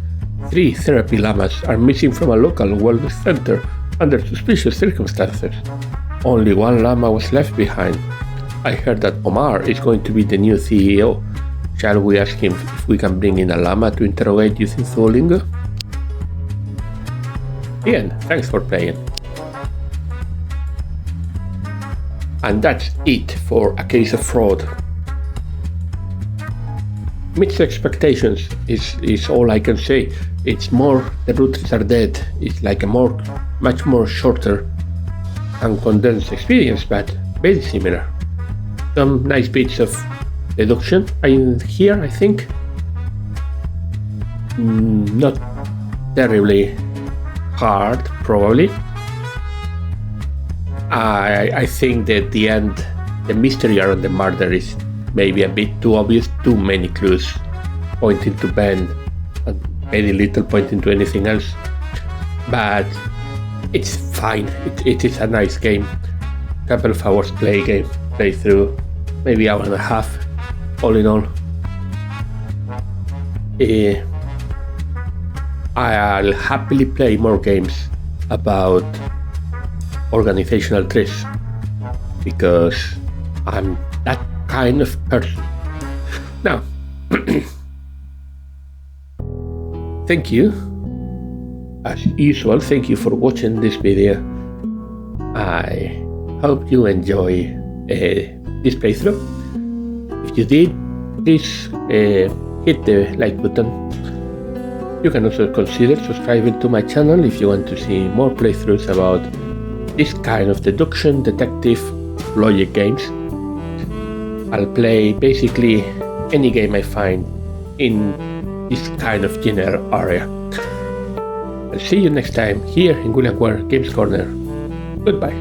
3 therapy llamas are missing from a local wellness center under suspicious circumstances. Only 1 llama was left behind. I heard that Omar is going to be the new CEO. Shall we ask him if we can bring in a llama to interrogate using Duolingo? Ian, thanks for playing. And that's it for A Case of Fraud. Mixed expectations is all I can say. It's more, the Roottrees are dead. It's like a much more shorter and condensed experience, but very similar. Some nice bits of deduction in here, I think. Not terribly hard, probably. I think that the end, the mystery around the murder is maybe a bit too obvious, too many clues pointing to Ben and very little pointing to anything else. But it's fine, it is a nice game. Couple of hours play through, maybe hour and a half, all in all. I'll happily play more games about organizational tricks because I'm that kind of person. Now, thank you. As usual, thank you for watching this video. I hope you enjoy this playthrough. If you did, please hit the like button. You can also consider subscribing to my channel if you want to see more playthroughs about this kind of deduction, detective, logic games. I'll play basically any game I find in this kind of genre area. I'll see you next time here in William Ware Games Corner. Goodbye.